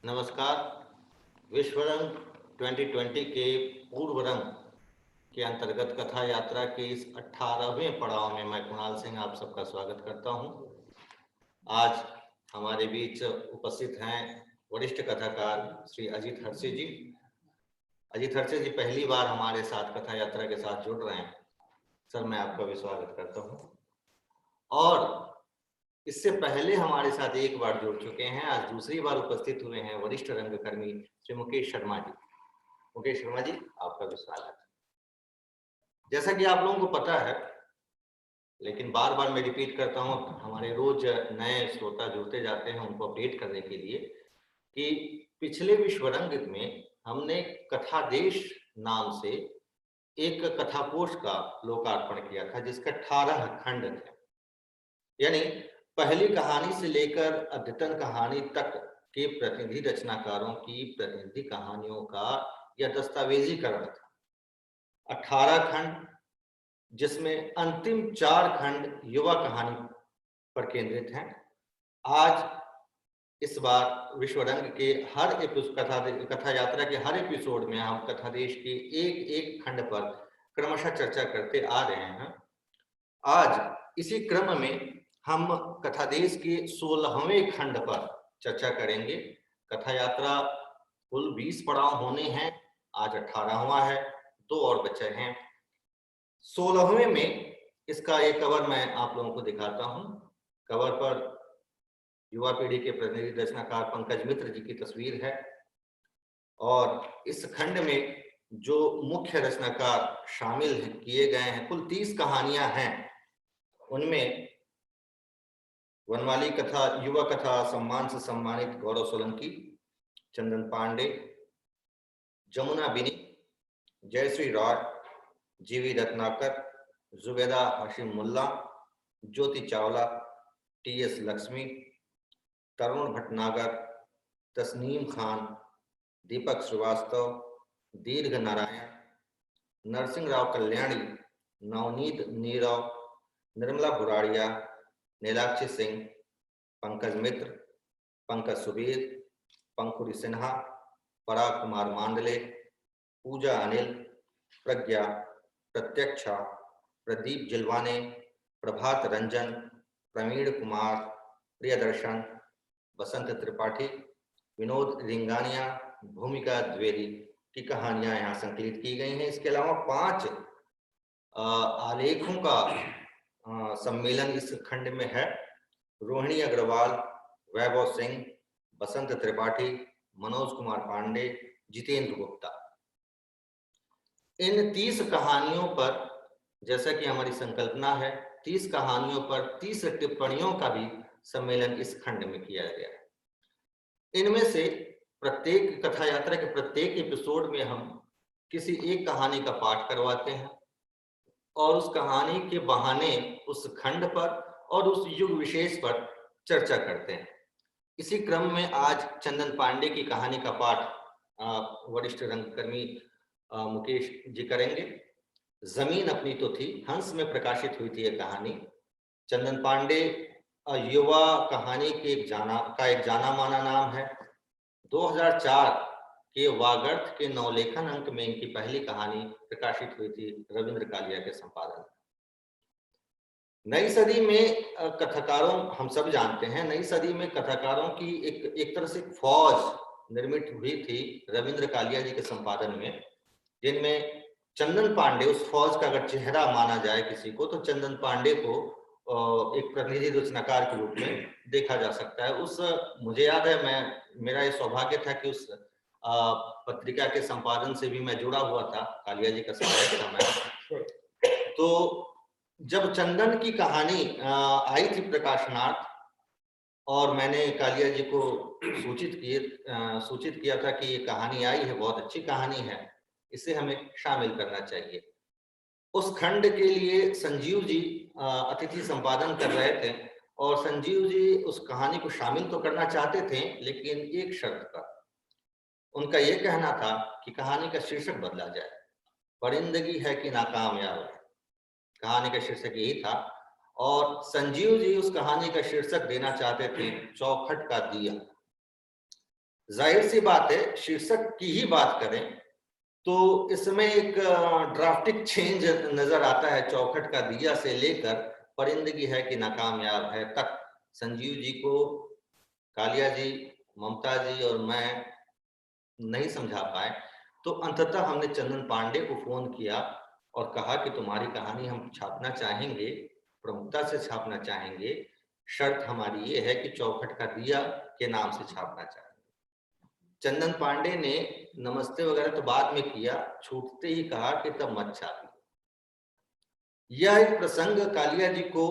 नमस्कार। विश्व रंग 2020 के पूर्व रंग के अंतर्गत कथा यात्रा के इस 18वें पड़ाव में मैं कुणाल सिंह आप सबका स्वागत करता हूं। आज हमारे बीच उपस्थित हैं वरिष्ठ कथाकार श्री अजीत हरसी जी। अजीत हरसी जी पहली बार हमारे साथ कथा यात्रा के साथ जुड़ रहे हैं। सर, मैं आपका भी स्वागत करता हूं। और इससे पहले हमारे साथ एक बार जुड़ चुके हैं, आज दूसरी बार उपस्थित हुए हैं वरिष्ठ रंगकर्मी श्री मुकेश शर्मा जी। मुकेश शर्मा जी, आपका भी स्वागत। जैसा कि आप लोगों को पता है, लेकिन बार बार मैं रिपीट करता हूं, हमारे रोज नए श्रोता जुड़ते जाते हैं, उनको अपडेट करने के लिए कि पिछले विश्व रंग में हमने कथा देश नाम से एक कथा कोश का लोकार्पण किया था, जिसका 18 खंड थे। यानी पहली कहानी से लेकर अद्यतन कहानी तक के प्रतिनिधि रचनाकारों की प्रतिनिधि कहानियों का यह दस्तावेजीकरण था। 18 खंड, जिसमें अंतिम 4 खंड युवा कहानी पर केंद्रित हैं। आज इस बार विश्व रंग के हर कथा यात्रा के हर एपिसोड में हम कथा देश के एक एक खंड पर क्रमशः चर्चा करते आ रहे हैं। आज इसी क्रम में हम कथा देश के 16वें खंड पर चर्चा करेंगे। कथा यात्रा कुल 20 पड़ाव होने हैं, आज 18वां है, 2 और बचे हैं। 16वें में इसका एक कवर मैं आप लोगों को दिखाता हूं। कवर पर युवा पीढ़ी के प्रतिनिधि रचनाकार पंकज मित्र जी की तस्वीर है और इस खंड में जो मुख्य रचनाकार शामिल किए गए हैं, कुल 30 कहानियां हैं। उनमें वनमाली कथा युवा कथा सम्मान से सम्मानित गौरव सोलंकी, चंदन पांडे, जमुना बिनी, जयश्री रॉय, जीवी रत्नाकर, जुबेदा हाशिम मुल्ला, ज्योति चावला, टीएस लक्ष्मी, तरुण भटनागर, तस्नीम खान, दीपक श्रीवास्तव, दीर्घ नारायण, नरसिंह राव कल्याणी, नवनीत नीरव, निर्मला बुराड़िया, नीलाक्षी सिंह, पंकज मित्र, पंकज सुबीर, पंकुरी सिन्हा, पराग कुमार मांडले, पूजा अनिल, प्रज्ञा, प्रत्यक्षा, प्रदीप जिलवाने, प्रभात रंजन, प्रवीण कुमार, प्रियदर्शन, बसंत त्रिपाठी, विनोद रिंगानिया, भूमिका द्विवेदी की कहानियां यहाँ संकलित की गई हैं। इसके अलावा 5 आलेखों का सम्मेलन इस खंड में है। रोहिणी अग्रवाल, वैभव सिंह, बसंत त्रिपाठी, मनोज कुमार पांडे, जितेंद्र गुप्ता। इन 30 कहानियों पर, जैसा कि हमारी संकल्पना है, 30 कहानियों पर 30 टिप्पणियों का भी सम्मेलन इस खंड में किया गया है। इनमें से प्रत्येक कथा यात्रा के प्रत्येक एपिसोड में हम किसी एक कहानी का पाठ करवाते हैं और उस कहानी के बहाने उस खंड पर और उस युग विशेष पर चर्चा करते हैं। इसी क्रम में आज चंदन पांडे की कहानी का पाठ वरिष्ठ रंगकर्मी मुकेश जी करेंगे। जमीन अपनी तो थी, हंस में प्रकाशित हुई थी यह कहानी। चंदन पांडे युवा कहानी के एक जाना माना नाम है। 2004 के वागर्थ के नवलेखन अंक में इनकी पहली कहानी प्रकाशित हुई थी रविंद्र कालिया के संपादन। नई सदी में कथाकारों, हम सब जानते हैं, नई सदी में कथाकारों की एक तरह से फौज निर्मित हुई थी रविंद्र कालिया जी के संपादन में, जिनमें चंदन पांडे उस फौज का अगर चेहरा माना जाए किसी को, तो चंदन पांडे को एक प्रतिनिधि रचनाकार के रूप में देखा जा सकता है। मुझे याद है, मेरा ये सौभाग्य था कि उस पत्रिका के संपादन से भी मैं जुड़ा हुआ था, कालिया जी का सहायक था मैं। तो जब चंदन की कहानी आई थी प्रकाशनार्थ और मैंने कालिया जी को सूचित किया था कि ये कहानी आई है, बहुत अच्छी कहानी है, इसे हमें शामिल करना चाहिए। उस खंड के लिए संजीव जी अतिथि संपादन कर रहे थे और संजीव जी उस कहानी को शामिल तो करना चाहते थे, लेकिन एक शर्त पर। उनका यह कहना था कि कहानी का शीर्षक बदला जाए, परिंदगी है कि नाकामयाब है। कहानी का शीर्षक यही था और संजीव जी उस कहानी का शीर्षक देना चाहते थे चौखट का दिया। जाहिर सी बात है, शीर्षक की ही बात करें तो इसमें एक ड्राफ्टिक चेंज नजर आता है। चौखट का दिया से लेकर परिंदगी है कि नाकामयाब है तक संजीव जी को कालिया जी, ममता जी और मैं नहीं समझा पाए। तो अंततः हमने चंदन पांडे को फोन किया और कहा कि तुम्हारी कहानी हम छापना चाहेंगे, प्रमुखता से छापना चाहेंगे, शर्त हमारी ये है कि चौखट का दिया के नाम से छापना चाहेंगे। चंदन पांडे ने नमस्ते वगैरह तो बाद में किया, छूटते ही कहा कि तब मत छापिए। यह एक प्रसंग कालिया जी को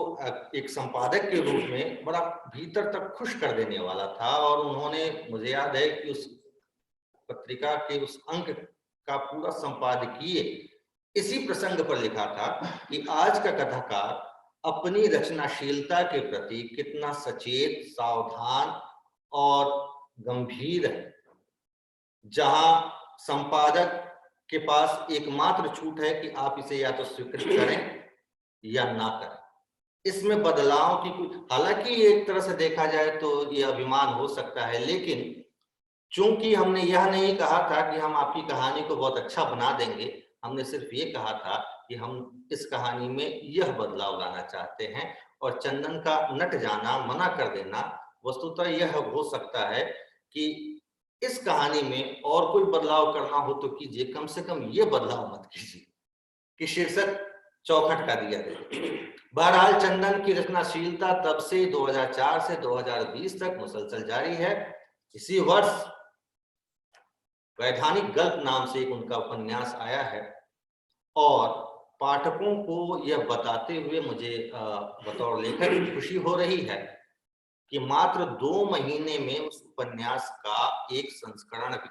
एक संपादक के रूप में बड़ा भीतर तक खुश कर देने वाला था और उन्होंने, मुझे याद है कि उस पत्रिका के उस अंक का पूरा संपादकीय इसी प्रसंग पर लिखा था कि आज का कथाकार अपनी रचनाशीलता के प्रति कितना सचेत, सावधान और गंभीर है। जहां संपादक के पास एकमात्र छूट है कि आप इसे या तो स्वीकृत करें या ना करें। इसमें बदलाव की कुछ, हालांकि एक तरह से देखा जाए तो यह अभिमान हो सकता है, लेकिन चूंकि हमने यह नहीं कहा था कि हम आपकी कहानी को बहुत अच्छा बना देंगे, हमने सिर्फ ये कहा था कि हम इस कहानी में यह बदलाव लाना चाहते हैं। और चंदन का नट जाना, मना कर देना, वस्तुतः यह हो सकता है कि इस कहानी में और कोई बदलाव करना हो तो कीजिए, कम से कम ये बदलाव मत कीजिए कि शीर्षक चौखट का दिया दे। बहरहाल चंदन की रचनाशीलता तब से 2004 से 2020 तक मुसलसल जारी है। इसी वर्ष वैधानिक गल्प नाम से एक उनका उपन्यास आया है और पाठकों को यह बताते हुए मुझे बतौर लेखक खुशी हो रही है कि मात्र 2 महीने में उस उपन्यास का एक संस्करण भी,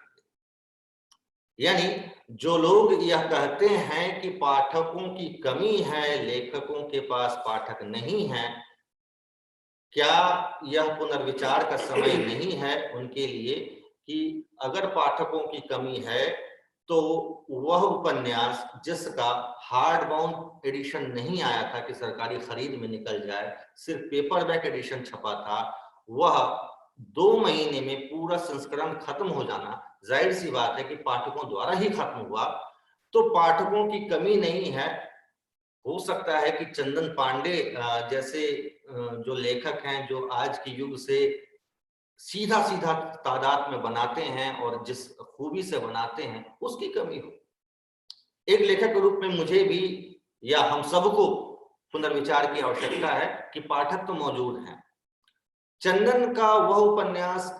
यानी जो लोग यह कहते हैं कि पाठकों की कमी है, लेखकों के पास पाठक नहीं है, क्या यह पुनर्विचार का समय नहीं है उनके लिए कि अगर पाठकों की कमी है तो वह उपन्यास जिसका हार्ड बाउंड एडिशन नहीं आया था कि सरकारी खरीद में निकल जाए, सिर्फ पेपरबैक एडिशन छपा था, वह 2 महीने में पूरा संस्करण खत्म हो जाना, जाहिर सी बात है कि पाठकों द्वारा ही खत्म हुआ। तो पाठकों की कमी नहीं है। हो सकता है कि चंदन पांडे जैसे जो लेखक हैं, जो आज के युग से सीधा सीधा तादाद में बनाते हैं और जिस खूबी से बनाते हैं, उसकी कमी हो। एक लेखक के रूप में मुझे भी या हम सबको पुनर्विचार की आवश्यकता है कि पाठक तो मौजूद हैं। चंदन का वह उपन्यास,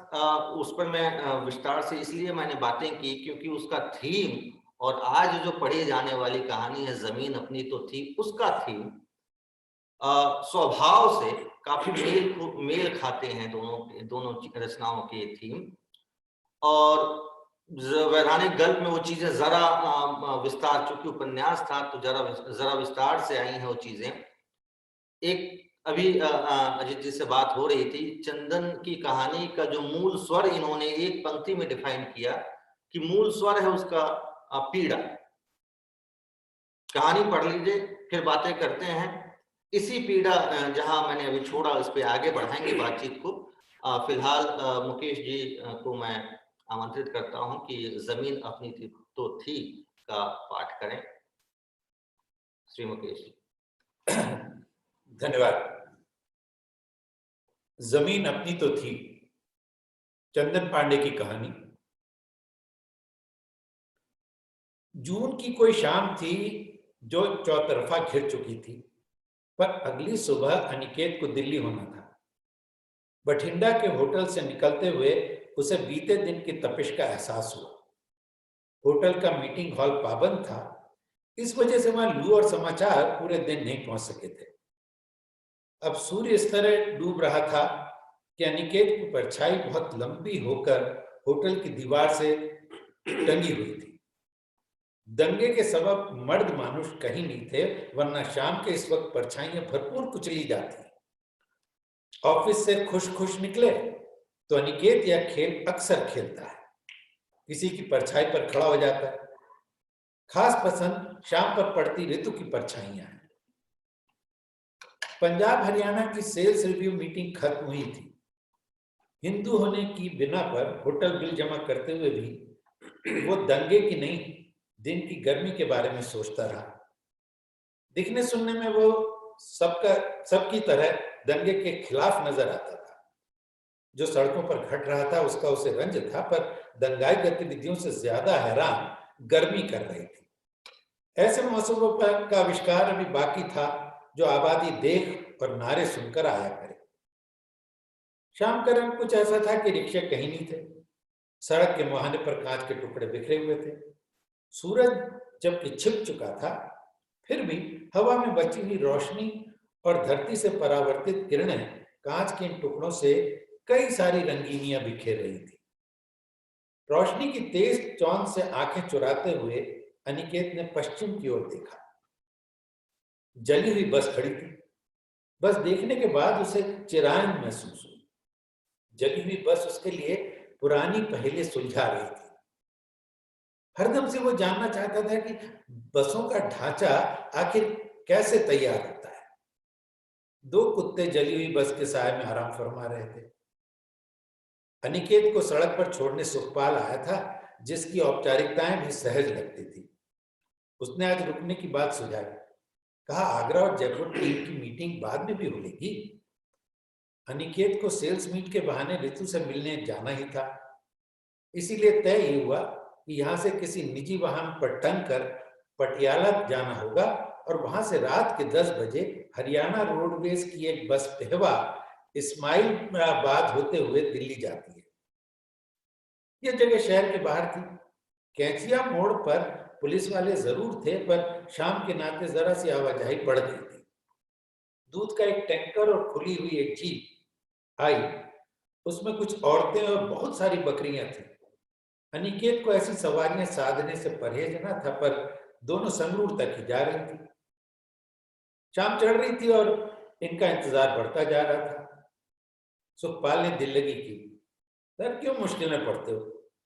उस पर मैं विस्तार से इसलिए मैंने बातें की क्योंकि उसका थीम और आज जो पढ़ी जाने वाली कहानी है जमीन अपनी तो थी, उसका थीम स्वभाव से काफी मेल खाते हैं दोनों रचनाओं के थीम। और वैधानिक गल्प में वो चीजें जरा विस्तार, चूंकि उपन्यास था तो जरा विस्तार से आई हैं वो चीजें। एक अभी अजित जी से बात हो रही थी, चंदन की कहानी का जो मूल स्वर इन्होंने एक पंक्ति में डिफाइन किया कि मूल स्वर है उसका पीड़ा। कहानी पढ़ लीजिए, फिर बातें करते हैं। इसी पीड़ा जहां मैंने अभी छोड़ा, उस पर आगे बढ़ाएंगे बातचीत को। फिलहाल मुकेश जी को मैं आमंत्रित करता हूं कि जमीन अपनी थी तो थी का पाठ करें। श्री मुकेश जी। धन्यवाद। जमीन अपनी तो थी, चंदन पांडे की कहानी। जून की कोई शाम थी जो चौतरफा घिर चुकी थी, पर अगली सुबह अनिकेत को दिल्ली होना था। बठिंडा के होटल से निकलते हुए उसे बीते दिन की तपिश का एहसास हुआ। होटल का मीटिंग हॉल पाबंद था, इस वजह से वहां लू और समाचार पूरे दिन नहीं पहुंच सके थे। अब सूर्य इस तरह डूब रहा था कि अनिकेत की परछाई बहुत लंबी होकर होटल की दीवार से टंगी हुई थी। दंगे के सबब मर्द मानुष कहीं नहीं थे, वरना शाम के इस वक्त परछाइयां भरपूर कुचली जाती। ऑफिस से खुश खुश निकले तो अनिकेत यह खेल अक्सर खेलता है, किसी की परछाई पर खड़ा हो जाता है। खास पसंद शाम पर पड़ती ऋतु की परछाइयां हैं। पंजाब हरियाणा की सेल्स रिव्यू मीटिंग खत्म हुई थी। हिंदू होने की बिना पर होटल बिल जमा करते हुए भी वो दंगे की नहीं, दिन की गर्मी के बारे में सोचता रहा। दिखने सुनने में वो सबका सबकी तरह दंगे के खिलाफ नजर आता था। जो सड़कों पर घट रहा था उसका उसे रंज था, पर दंगाई गतिविधियों से ज्यादा हैरान गर्मी कर रही थी। ऐसे मौसमों पर का आविष्कार अभी बाकी था जो आबादी देख और नारे सुनकर आया करे। शाम का रंग कुछ ऐसा था कि रिक्शे कहीं नहीं थे। सड़क के मुहाने पर कांच के टुकड़े बिखरे हुए थे। सूरज जबकि छिप चुका था, फिर भी हवा में बची हुई रोशनी और धरती से परावर्तित किरणें कांच के इन टुकड़ों से कई सारी रंगीनियां बिखेर रही थी। रोशनी की तेज चौंध से आंखें चुराते हुए अनिकेत ने पश्चिम की ओर देखा। जली हुई बस खड़ी थी। बस देखने के बाद उसे चिरायन महसूस हुई। जली हुई बस उसके लिए पुरानी पहेली सुलझा रही थी। हरदम से वो जानना चाहता था कि बसों का ढांचा आखिर कैसे तैयार होता है। दो कुत्ते जली हुई बस के साय में आराम फरमा रहे थे। अनिकेत को सड़क पर छोड़ने सुखपाल आया था, जिसकी औपचारिकताएं भी सहज लगती थी। उसने आज रुकने की बात सुझाई। कहा, आगरा और जयपुर टीम की मीटिंग बाद में भी होगी। अनिकेत को सेल्स मीट के बहाने ऋतु से मिलने जाना ही था। इसीलिए तय ये हुआ कि यहाँ से किसी निजी वाहन पर टंग कर पटियाला जाना होगा और वहां से रात के 10 बजे हरियाणा रोडवेज की एक बस पेहवा इस्माइलाबाद होते हुए दिल्ली जाती है। यह जगह शहर के बाहर थी। कैंचिया मोड़ पर पुलिस वाले जरूर थे, पर शाम के नाते जरा सी आवाजाही बढ़ गई थी। दूध का एक टैंकर और खुली हुई एक जीप आई। उसमें कुछ औरतें और बहुत सारी बकरियां थी। अनिकेत को ऐसी सवारियां साधने से परहेज न था, पर दोनों संगरूर तक ही जा रही थी। शाम चढ़ रही थी और इनका इंतजार बढ़ता जा रहा था। सुखपाल ने दिल लगी की, सर क्यों मुश्किल में पड़ते हो?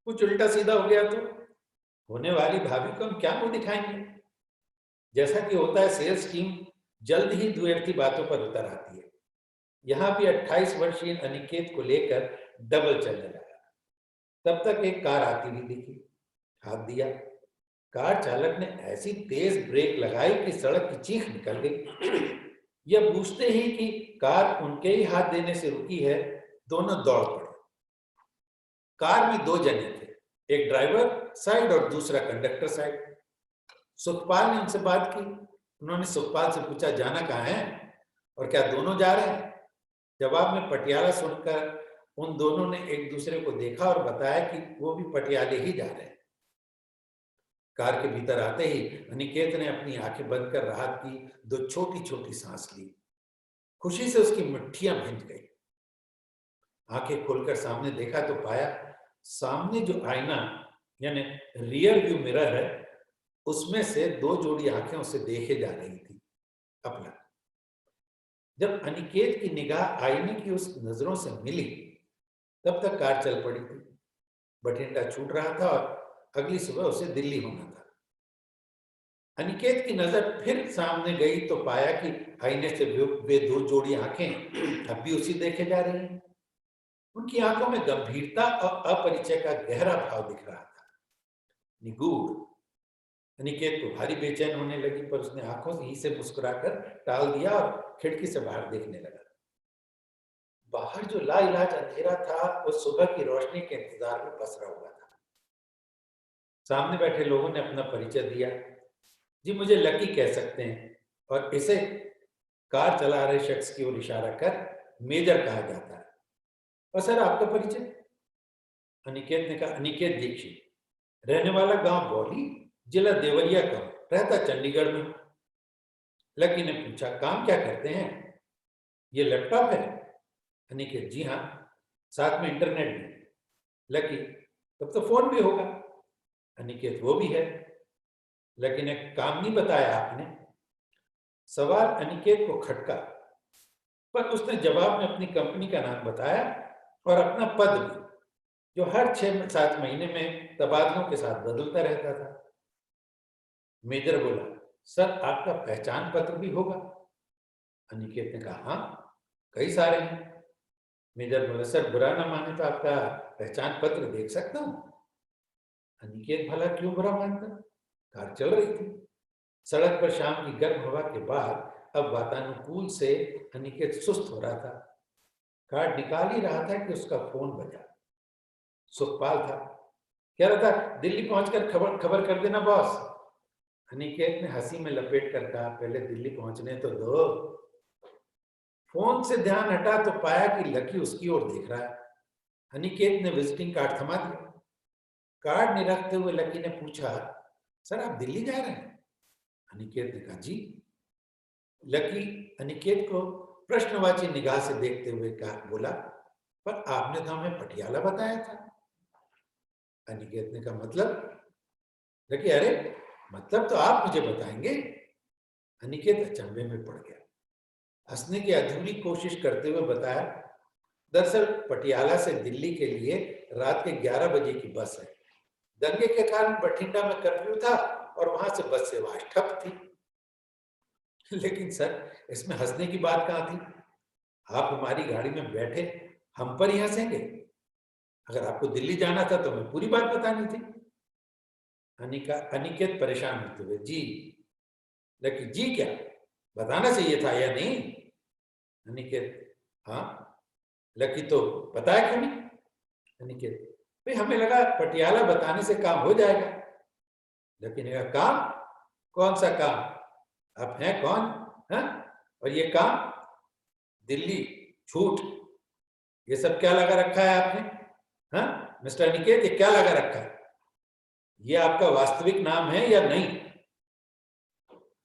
कुछ उल्टा सीधा हो गया तो होने वाली भाभी को हम क्या मुंह दिखाएंगे? जैसा कि होता है, सेल्स टीम जल्द ही दुर्र्थी बातों पर उतर आती है। यहाँ भी 28 वर्षीय अनिकेत को लेकर डबल चलने लगा। तब तक एक कार आती हुई दिखी। हाथ दिया। कार चालक ने ऐसी तेज ब्रेक लगाई कि सड़क की चीख निकल गई। यह पूछते ही कि कार उनके ही हाथ देने से रुकी है, दोनों दौड़ पड़े। कार में दो जने थे, एक ड्राइवर साइड और दूसरा कंडक्टर साइड। सुखपाल ने उनसे बात की। उन्होंने सुखपाल से पूछा, जाना कहाँ है और क्या दोनों जा रहे हैं? जवाब में पटियाला सुनकर उन दोनों ने एक दूसरे को देखा और बताया कि वो भी पटियाले ही जा रहे हैं। कार के भीतर आते ही अनिकेत ने अपनी आंखें बंद कर राहत की दो छोटी छोटी सांस ली। खुशी से उसकी मुट्ठियां भींच गई। आंखें खोलकर सामने देखा तो पाया सामने जो आईना यानी रियर व्यू मिरर है, उसमें से दो जोड़ी आंखें उसे देखे जा रही थी, अपना। जब अनिकेत की निगाह आईने की उस नजरों से मिली, तब तक कार चल पड़ी थी। बठिंडा छूट रहा था और अगली सुबह उसे दिल्ली होना था। अनिकेत की नजर फिर सामने गई तो पाया कि आईने से वे दो जोड़ी आंखें अब भी उसी देखे जा रही हैं। उनकी आंखों में गंभीरता और अपरिचय का गहरा भाव दिख रहा था, निगूढ़। अनिकेत को भारी बेचैन होने लगी, पर उसने आंखों ही से मुस्कुराकर टाल दिया और खिड़की से बाहर देखने लगा। बाहर जो लाइलाज अंधेरा था, वो सुबह की रोशनी के इंतजार में पसरा हुआ था। सामने बैठे लोगों ने अपना परिचय दिया। जी, मुझे लकी कह सकते हैं, और इसे कार चला रहे शख्स की ओर इशारा कर मेजर कहा जाता है। और सर, आपका परिचय? अनिकेत ने कहा, अनिकेत दीक्षित, रहने वाला गांव बौली, जिला देवरिया का, रहता चंडीगढ़ में। लकी ने पूछा, काम क्या करते हैं? ये लैपटॉप है? अनिकेत, जी हाँ, साथ में इंटरनेट भी। लकी, तब तो फोन भी होगा? अनिकेत, वो भी है। लकी ने, काम नहीं बताया आपने? सवाल अनिकेत को खटका, पर उसने जवाब में अपनी कंपनी का नाम बताया और अपना पद भी, जो हर 6-7 महीने में तबादलों के साथ बदलता रहता था। मेजर बोला, सर आपका पहचान पत्र भी होगा? अनिकेत ने कहा, हाँ, कई सारे हैं। मेजर बोला, सर बुरा ना माने तो आपका पहचान पत्र देख सकता हूँ? अनिकेत भला क्यों बुरा मानता? कार चल रही थी। सड़क पर शाम की गर्म हवा के बाद अब वातानुकूल से अनिकेत सुस्त हो रहा था। कार्ड निकाल ही रहा था कि उसका फोन बजा। सुखपाल था। कह रहा था, दिल्ली पहुंचकर खबर खबर कर देना बॉस। अनिकेत ने हंसी में लपेट कर कहा, पहले दिल्ली पहुंचने तो दो। फोन से ध्यान हटा तो पाया कि लकी उसकी ओर देख रहा है। अनिकेत ने विजिटिंग कार्ड थमा दिया। कार्ड निरखते हुए लकी ने पूछा, सर आप दिल्ली जा रहे हैं? अनिकेत ने कहा, जी। लकी अनिकेत को प्रश्नवाची निगाह से देखते हुए कहा, बोला, पर आपने तो हमें पटियाला बताया था। अनिकेत ने कहा, मतलब? लकी, अरे मतलब तो आप मुझे बताएंगे। अनिकेत अचंभे में पड़ गया। हंसने की अधूरी कोशिश करते हुए बताया, दरअसल पटियाला से दिल्ली के लिए रात के 11 बजे की बस है। दंगे के कारण बठिंडा में कर्फ्यू था और वहां से बस सेवा ठप थी। लेकिन सर, इसमें हंसने की बात कहाँ थी? आप हमारी गाड़ी में बैठे, हम पर ही हंसेंगे? अगर आपको दिल्ली जाना था तो हमें पूरी बात बतानी थी। अनिकेत परेशान होते हुए, जी। लकी, जी क्या? बताना चाहिए था या नहीं? अनिकेत, हाँ। लकी, तो बताया क्यों नहीं? अनिकेत, भाई हमें लगा पटियाला बताने से काम हो जाएगा। लकी ने कहा, काम? कौन सा काम? आप हैं कौन? हाँ? और ये काम? दिल्ली, झूठ। ये सब क्या लगा रखा है आपने? हाँ मिस्टर अनिकेत, ये क्या लगा रखा है? ये आपका वास्तविक नाम है या नहीं?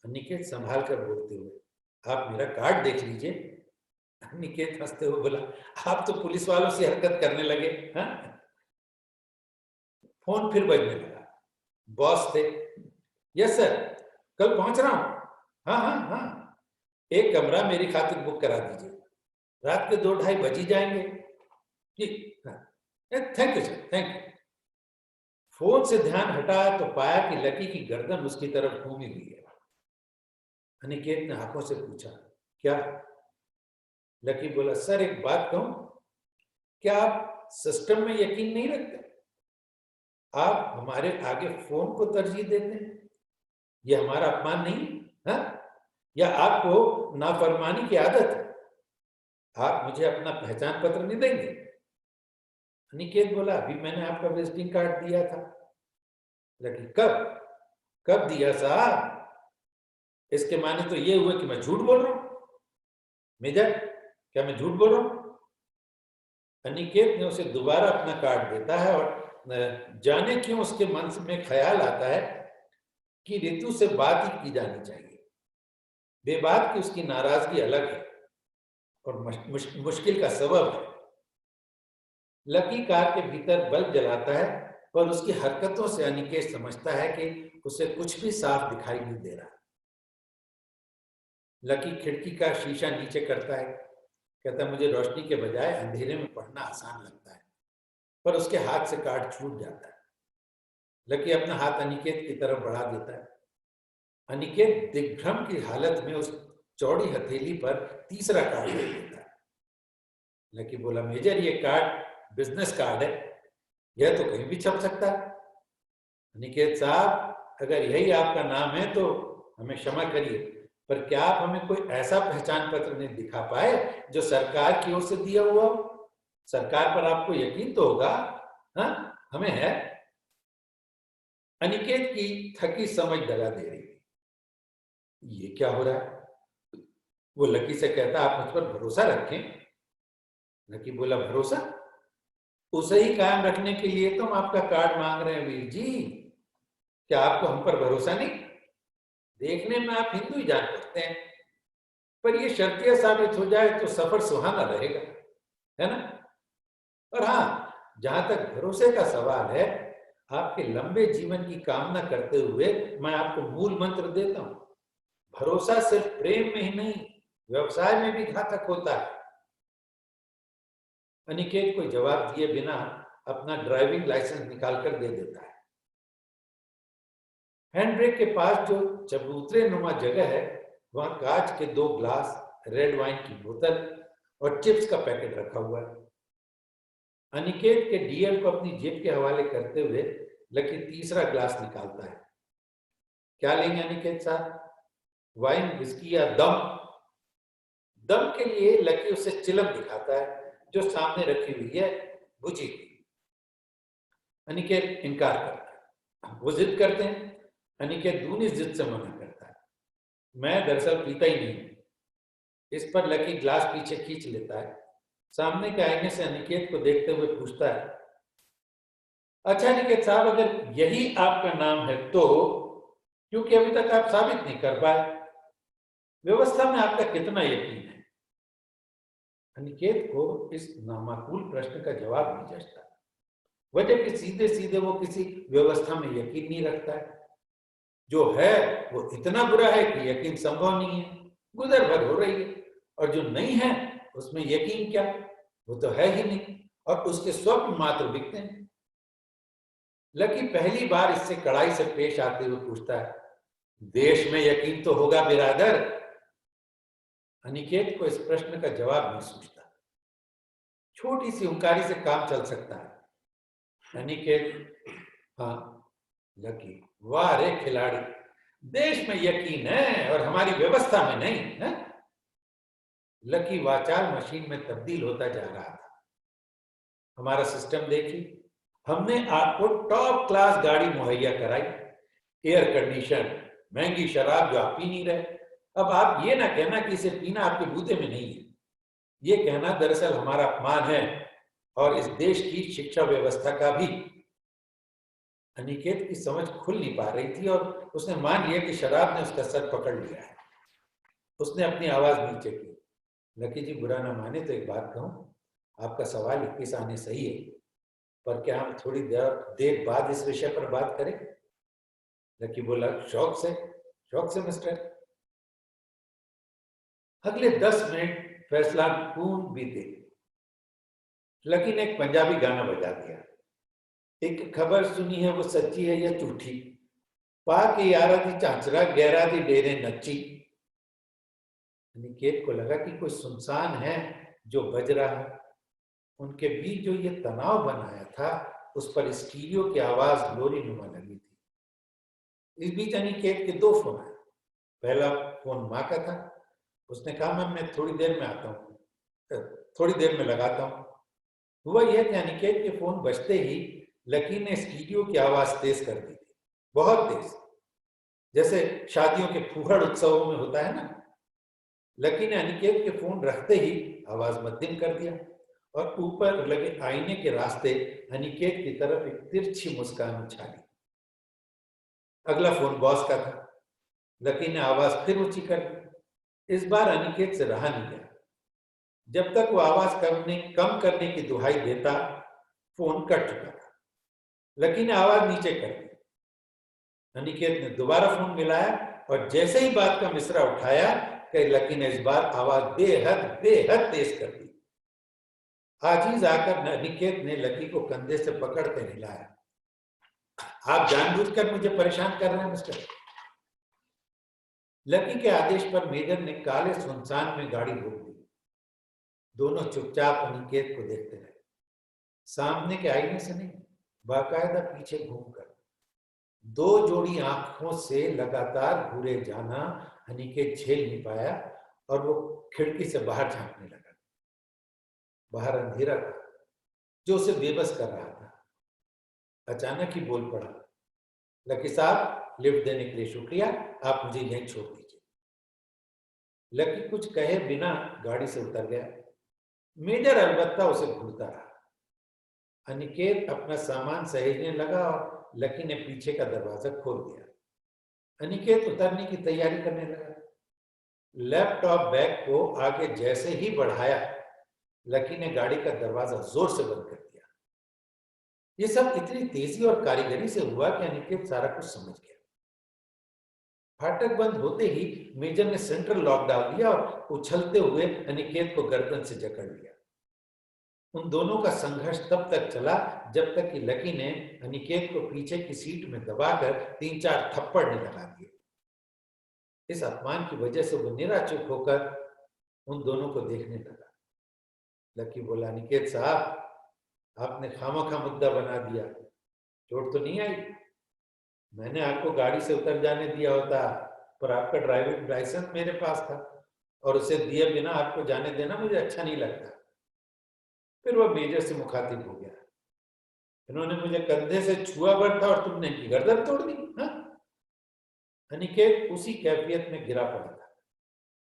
अनिकेत संभाल कर बोलते हुए, आप मेरा कार्ड देख लीजिए। अनिकेत हंसते हुए बोला, आप तो पुलिस वालों से हरकत करने लगे। हाँ? फोन फिर बजने लगा। बॉस थे। यस सर, कल पहुंच रहा हूं। हाँ हाँ हाँ, एक कमरा मेरी खातिर बुक करा दीजिए। रात के 2-2:30 बज ही जाएंगे। जी हाँ, thank you sir, thank you. Phone से ध्यान हटा तो पाया कि लकी की गर्दन उसकी तरफ घूमी हुई है। अनिकेत ने आंखों से पूछा, क्या? लकी बोला, सर एक बात कहूं, क्या आप सिस्टम में यकीन नहीं रखते? आप हमारे आगे फोन को तरजीह देते हैं। ये हमारा अपमान नहीं? हाँ? या आपको नाफरमानी की आदत है? आप मुझे अपना पहचान पत्र नहीं देंगे? अनिकेत बोला, अभी मैंने आपका विजिटिंग कार्ड दिया था। लकी, कब? कब दिया साहब? इसके माने तो ये हुए कि मैं झूठ बोल रहा हूं। मेजर, क्या मैं झूठ बोल रहा हूं? अनिकेत ने उसे दोबारा अपना कार्ड देता है और जाने क्यों उसके मन में ख्याल आता है कि रितु से बात ही की जानी चाहिए। बेबात की उसकी नाराजगी अलग है और मुश्किल का सबब है। लकी कार के भीतर बल्ब जलाता है पर उसकी हरकतों से अनिकेत समझता है कि उसे कुछ भी साफ दिखाई नहीं दे रहा। लकी खिड़की का शीशा नीचे करता है। कहता है, मुझे रोशनी के बजाय अंधेरे में पढ़ना आसान लगता है। पर उसके हाथ से कार्ड छूट जाता है। लकी अपना हाथ अनिकेत की तरफ बढ़ा देता है। अनिकेत दिग्भ्रम की हालत में उस चौड़ी हथेली पर तीसरा कार्ड ले लेता है। लकी बोला, मेजर ये कार्ड बिजनेस कार्ड है, यह तो कहीं भी छप सकता है। अनिकेत साहब, अगर यही आपका नाम है तो हमें क्षमा करिए, पर क्या आप हमें कोई ऐसा पहचान पत्र नहीं दिखा पाए जो सरकार की ओर से दिया हुआ हो? सरकार पर आपको यकीन तो होगा। हाँ, हमें है। अनिकेत की थकी समझ दगा दे रही थी। ये क्या हो रहा है? वो लकी से कहता, आप मुझ पर भरोसा रखें। लकी बोला, भरोसा? उसे ही कायम रखने के लिए तो हम आपका कार्ड मांग रहे हैं वीर जी। क्या आपको हम पर भरोसा नहीं? देखने में आप हिंदू ही जान पड़ते हैं, पर ये शर्तिया साबित हो जाए तो सफर सुहाना रहेगा, है ना? और हाँ, जहां तक भरोसे का सवाल है, आपके लंबे जीवन की कामना करते हुए मैं आपको मूल मंत्र देता हूं। भरोसा सिर्फ प्रेम में ही नहीं, व्यवसाय में भी घातक होता है। अनिकेत को जवाब दिए बिना अपना ड्राइविंग लाइसेंस निकालकर दे देता है। हैंड ब्रेक के पास जो चबूतरे नुमा जगह है, वहां कांच के 2 ग्लास, रेड वाइन की बोतल और चिप्स का पैकेट रखा हुआ है। अनिकेत के डीएल को अपनी जेब के हवाले करते हुए लकी तीसरा ग्लास निकालता है। क्या लेंगे अनिकेत साहब? वाइन, विस्की या दम? दम के लिए लकी उसे चिलम दिखाता है जो सामने रखी हुई है, बुझी हुई। अनिकेत इनकार करता है। वो जिद करते हैं। अनिकेत दूनी जिद से मना करता है। मैं दरअसल पीता ही नहीं हूं। इस पर लकी ग्लास पीछे खींच लेता है। सामने के आईने से अनिकेत को देखते हुए पूछता है, अच्छा अनिकेत साहब, अगर यही आपका नाम है तो क्योंकि अभी तक आप साबित नहीं कर पाए? व्यवस्था में आपका कितना यकीन है? अनिकेत को इस नामाकूल प्रश्न का जवाब नहीं जचता। वजह कि सीधे सीधे वो किसी व्यवस्था में यकीन नहीं रखता है। जो है वो इतना बुरा है कि यकीन संभव नहीं है, गुजर भर हो रही है। और जो नहीं है उसमें यकीन क्या, वो तो है ही नहीं, और उसके स्वप्न मात्र दिखते हैं। लकी पहली बार इससे कड़ाई से पेश आते हुए पूछता है, देश में यकीन तो होगा बिरादर? अनिकेत को इस प्रश्न का जवाब नहीं सूझता। छोटी सी हुंकारी से काम चल सकता है। अनिकेत, हाँ। लकी, वाह रे खिलाड़ी, देश में यकीन है और हमारी व्यवस्था में नहीं है। लकी वाचाल मशीन में तब्दील होता जा रहा था। हमारा सिस्टम देखिए, हमने आपको टॉप क्लास गाड़ी मुहैया कराई, एयर कंडीशन, महंगी शराब जो आप पी नहीं रहे। अब आप ये ना कहना कि इसे पीना आपके बूते में नहीं है। ये कहना दरअसल हमारा अपमान है और इस देश की शिक्षा व्यवस्था का भी। अनिकेत की समझ खुल नहीं पा रही थी और उसने मान लिया कि शराब ने उसका सर पकड़ लिया है। उसने अपनी आवाज नीचे की। लकी जी, बुरा ना माने तो एक बात कहूं, आपका सवाल 21 आने सही है, पर क्या हम थोड़ी देर बाद इस विषय पर बात करें? लकी बोला, शौक से मिस्टर। अगले 10 मिनट फैसला पूर्ण बीते। लकी ने एक पंजाबी गाना बजा दिया। एक खबर सुनी है, वो सच्ची है या झूठी, पा के यारा दी झांचरा, गहरा दी डेरे नच्ची। अनिकेत को लगा कि कोई सुनसान है जो बज रहा है। उनके बीच जो ये तनाव बनाया था, उस पर स्टीरियो की आवाज लोरी नुमा लगी थी। इस बीच अनिकेत के 2 फोन आए। पहला फोन माँ का था। उसने कहा, मैं थोड़ी देर में आता हूँ, थोड़ी देर में लगाता हूँ। हुआ यह कि अनिकेत के फोन बजते ही लकी ने स्टीरियो की आवाज तेज कर दी थी, बहुत तेज, जैसे शादियों के फूहड़ उत्सवों में होता है ना। लकी ने अनिकेत के फोन रखते ही आवाज मध्यम कर दिया और ऊपर लगे आईने के रास्ते अनिकेत की तरफ एक तिरछी मुस्कान उछाली। अगला फोन बॉस का था। लकी ने आवाज फिर ऊंची कर दी। इस बार अनिकेत से रहा नहीं गया। जब तक वो आवाज कम करने की दुहाई देता, फोन कट चुका था। लकी ने आवाज नीचे कर दी। अनिकेत ने दोबारा फोन मिलाया और जैसे ही बात का मिसरा उठाया कि लकी ने इस बार आवाज बेहद तेज कर दी। आजीज आकर अनिकेत ने लकी को कंधे से पकड़ कर हिलाया। आप जानबूझकर मुझे परेशान कर रहे हैं मिस्टर। लकी के आदेश पर मेजर ने काले सुनसान में गाड़ी रोक दी। दोनों चुपचाप अनिकेत को देखते रहे, सामने के आईने से नहीं, बाकायदा पीछे घूमकर। 2 जोड़ी आंखों से लगातार घूरे जाना अनिकेत झेल नहीं पाया और वो खिड़की से बाहर झांकने लगा। बाहर अंधेरा था जो उसे बेबस कर रहा था। अचानक ही बोल पड़ा, लकी साहब, लिफ्ट देने के लिए शुक्रिया, आप मुझे यहीं छोड़ दीजिए। लकी कुछ कहे बिना गाड़ी से उतर गया। मेजर अलबत्ता उसे घूरता रहा। अनिकेत अपना सामान सहेजने लगा और लकी ने पीछे का दरवाजा खोल दिया। अनिकेत उतरने की तैयारी करने लगा। लैपटॉप बैग को आगे जैसे ही बढ़ाया, लकी ने गाड़ी का दरवाजा जोर से बंद कर दिया। ये सब इतनी तेजी और कारीगरी से हुआ कि अनिकेत सारा कुछ समझ गया। फाटक बंद होते ही मेजर ने सेंट्रल लॉक डाल दिया और उछलते हुए अनिकेत को गर्दन से जकड़ लिया। उन दोनों का संघर्ष तब तक चला जब तक कि लकी ने अनिकेत को पीछे की सीट में दबाकर 3-4 थप्पड़ नहीं लगा दिए। इस अपमान की वजह से वो निराचुप होकर उन दोनों को देखने लगा। लकी बोला, अनिकेत साहब, आपने खामखा मुद्दा बना दिया, चोट तो नहीं आई। मैंने आपको गाड़ी से उतर जाने दिया होता, पर आपका ड्राइविंग लाइसेंस मेरे पास था और उसे दिए बिना आपको जाने देना मुझे अच्छा नहीं लगता। फिर वह मेजर से मुखातिब हो गया, इन्होंने मुझे कंधे से छुआ भर था और तुमने इनकी गर्दन तोड़ दी। हाँ? अनिकेत उसी कैफियत में गिरा पड़ा था।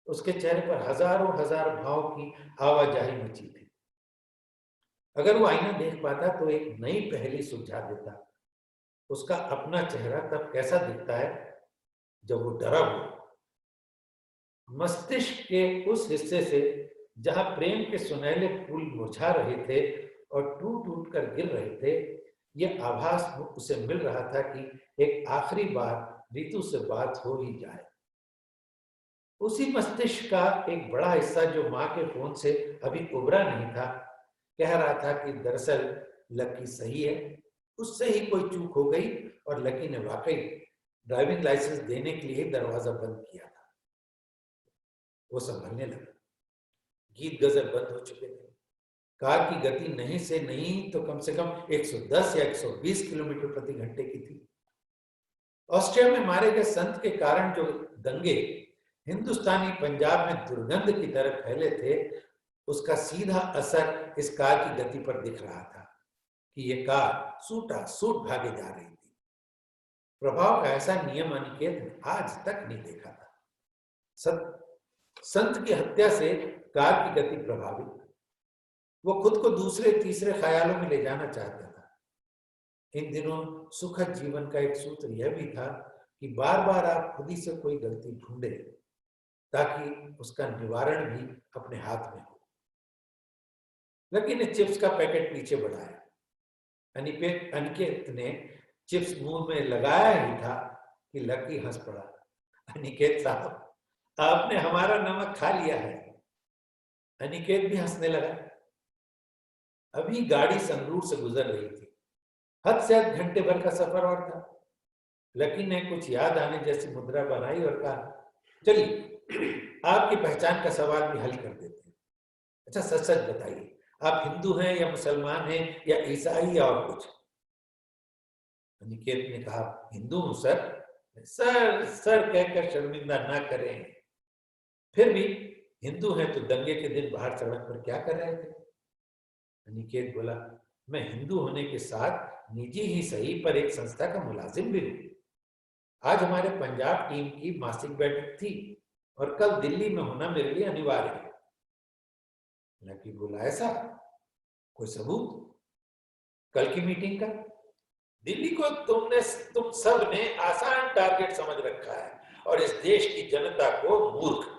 उसके चेहरे पर हजारों हजार भाव की आवाजाही मची थी। अगर वो आईना देख पाता तो एक नई पहेली सुलझा देता। उसका अपना चेहरा तब कैसा दिखता है जब वो डरा हुआ, मस्तिष्क के उस हिस्से से जहां प्रेम के सुनहले फूल मुरझा रहे थे और टूट टूट कर गिर रहे थे, यह आभास उसे मिल रहा था कि एक आखिरी बार रीतू से बात हो ही जाए। उसी मस्तिष्क का एक बड़ा हिस्सा जो माँ के फोन से अभी उभरा नहीं था, कह रहा था कि दरअसल लकी सही है, उससे ही कोई चूक हो गई और लकी ने वाकई ड्राइविंग लाइसेंस देने के लिए दरवाजा बंद किया था। वो संभलने लगा। गीत गजल बंद हो चुके थे। कार की गति नहीं से नहीं तो कम से कम 110 या 120 किलोमीटर प्रति घंटे की थी। ऑस्ट्रिया में मारे गए संत के कारण जो दंगे हिंदुस्तानी पंजाब में दुर्गंध की तरह फैले थे, उसका सीधा असर इस कार की गति पर दिख रहा था कि यह कार सूटा सूट भागे जा रही थी। प्रभाव का ऐसा नियम अनिकेत ने आज तक नहीं देखा था। संत की हत्या से कार की गति प्रभावित, वो खुद को दूसरे तीसरे ख्यालों में ले जाना चाहता था। इन दिनों सुखद जीवन का एक सूत्र यह भी था कि बार बार आप खुद ही से कोई गलती ढूंढे ताकि उसका निवारण भी अपने हाथ में हो। लकी ने चिप्स का पैकेट पीछे बढ़ाया। अनिकेत ने चिप्स मुंह में लगाया ही था कि लकी हंस पड़ा। अनिकेत साहब, आपने हमारा नमक खा लिया है। अनिकेत भी हंसने लगा। अभी गाड़ी संगरूर से गुजर रही थी। हद से हद घंटे भर का सफर और था। लकी ने कुछ याद आने जैसी मुद्रा बनाई और कहा, चलिए आपकी पहचान का सवाल भी हल कर देते हैं। अच्छा सच सच बताइए, आप हिंदू हैं या मुसलमान हैं या ईसाई या और कुछ? अनिकेत ने कहा, हिंदू हूं सर। सर सर कहकर शर्मिंदा ना करें। फिर भी हिंदू हैं तो दंगे के दिन बाहर सड़क पर क्या कर रहे थे? अनिकेत बोला, मैं हिंदू होने के साथ निजी ही सही पर एक संस्था का मुलाजिम भी हूं। आज हमारे पंजाब टीम की मासिक बैठक थी और कल दिल्ली में होना मेरे लिए अनिवार्य है। लकी बोला, ऐसा कोई सबूत? कल की मीटिंग का? दिल्ली को तुम सब ने आसान टारगेट समझ रखा है और इस देश की जनता को मूर्ख।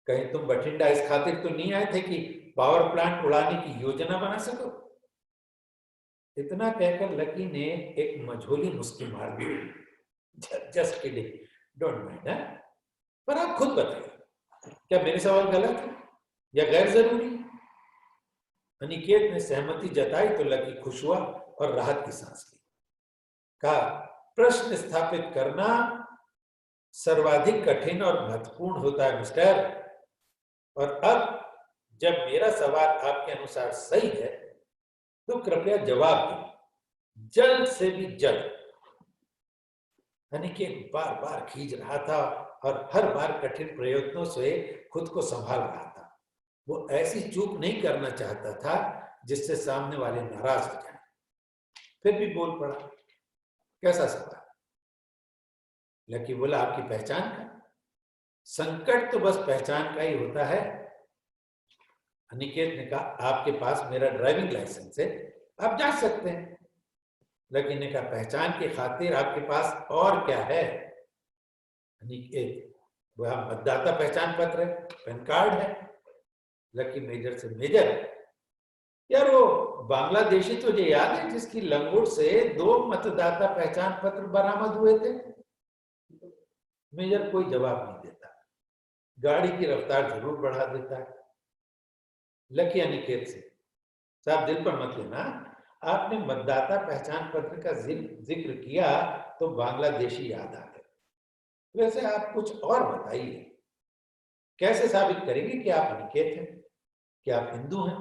कहीं तुम बठिंडा इस खातिर तो नहीं आए थे कि पावर प्लांट उड़ाने की योजना बना सको? इतना कहकर लकी ने एक मझोली मुस्की मार दी। Just kidding, don't mind. पर आप खुद बताइए, क्या मेरे सवाल गलत है या गैर जरूरी? अनिकेत ने सहमति जताई तो लकी खुश हुआ और राहत की सांस ली। कहा, प्रश्न स्थापित करना सर्वाधिक कठिन और महत्वपूर्ण होता है मिस्टर। और अब जब मेरा सवाल आपके अनुसार सही है तो कृपया जवाब दें, जल्द से भी जल्द। अनिकेत बार बार खींच रहा था और हर बार कठिन प्रयत्नों से खुद को संभाल रहा था। वो ऐसी चूक नहीं करना चाहता था जिससे सामने वाले नाराज हो जाएं। फिर भी बोल पड़ा, कैसा सवाल? लकी बोला, आपकी पहचान का। संकट तो बस पहचान का ही होता है। अनिकेत ने कहा, आपके पास मेरा ड्राइविंग लाइसेंस है, आप जा सकते हैं। लकी ने कहा, पहचान की खातिर आपके पास और क्या है? अनिकेत, वह मतदाता पहचान पत्र है, पैन कार्ड है। लकी मेजर से, मेजर यार वो बांग्लादेशी तुझे याद है जिसकी लंगोट से 2 मतदाता पहचान पत्र बरामद हुए थे? मेजर कोई जवाब नहीं देता, गाड़ी की रफ्तार जरूर बढ़ा देता है। लकी अनिकेत से, साहब दिल पर मत लेना, आपने मतदाता पहचान पत्र का जिक्र किया तो बांग्लादेशी याद आ गए। वैसे आप कुछ और बताइए, कैसे साबित करेंगे कि आप अनिकेत हैं, कि आप हिंदू हैं?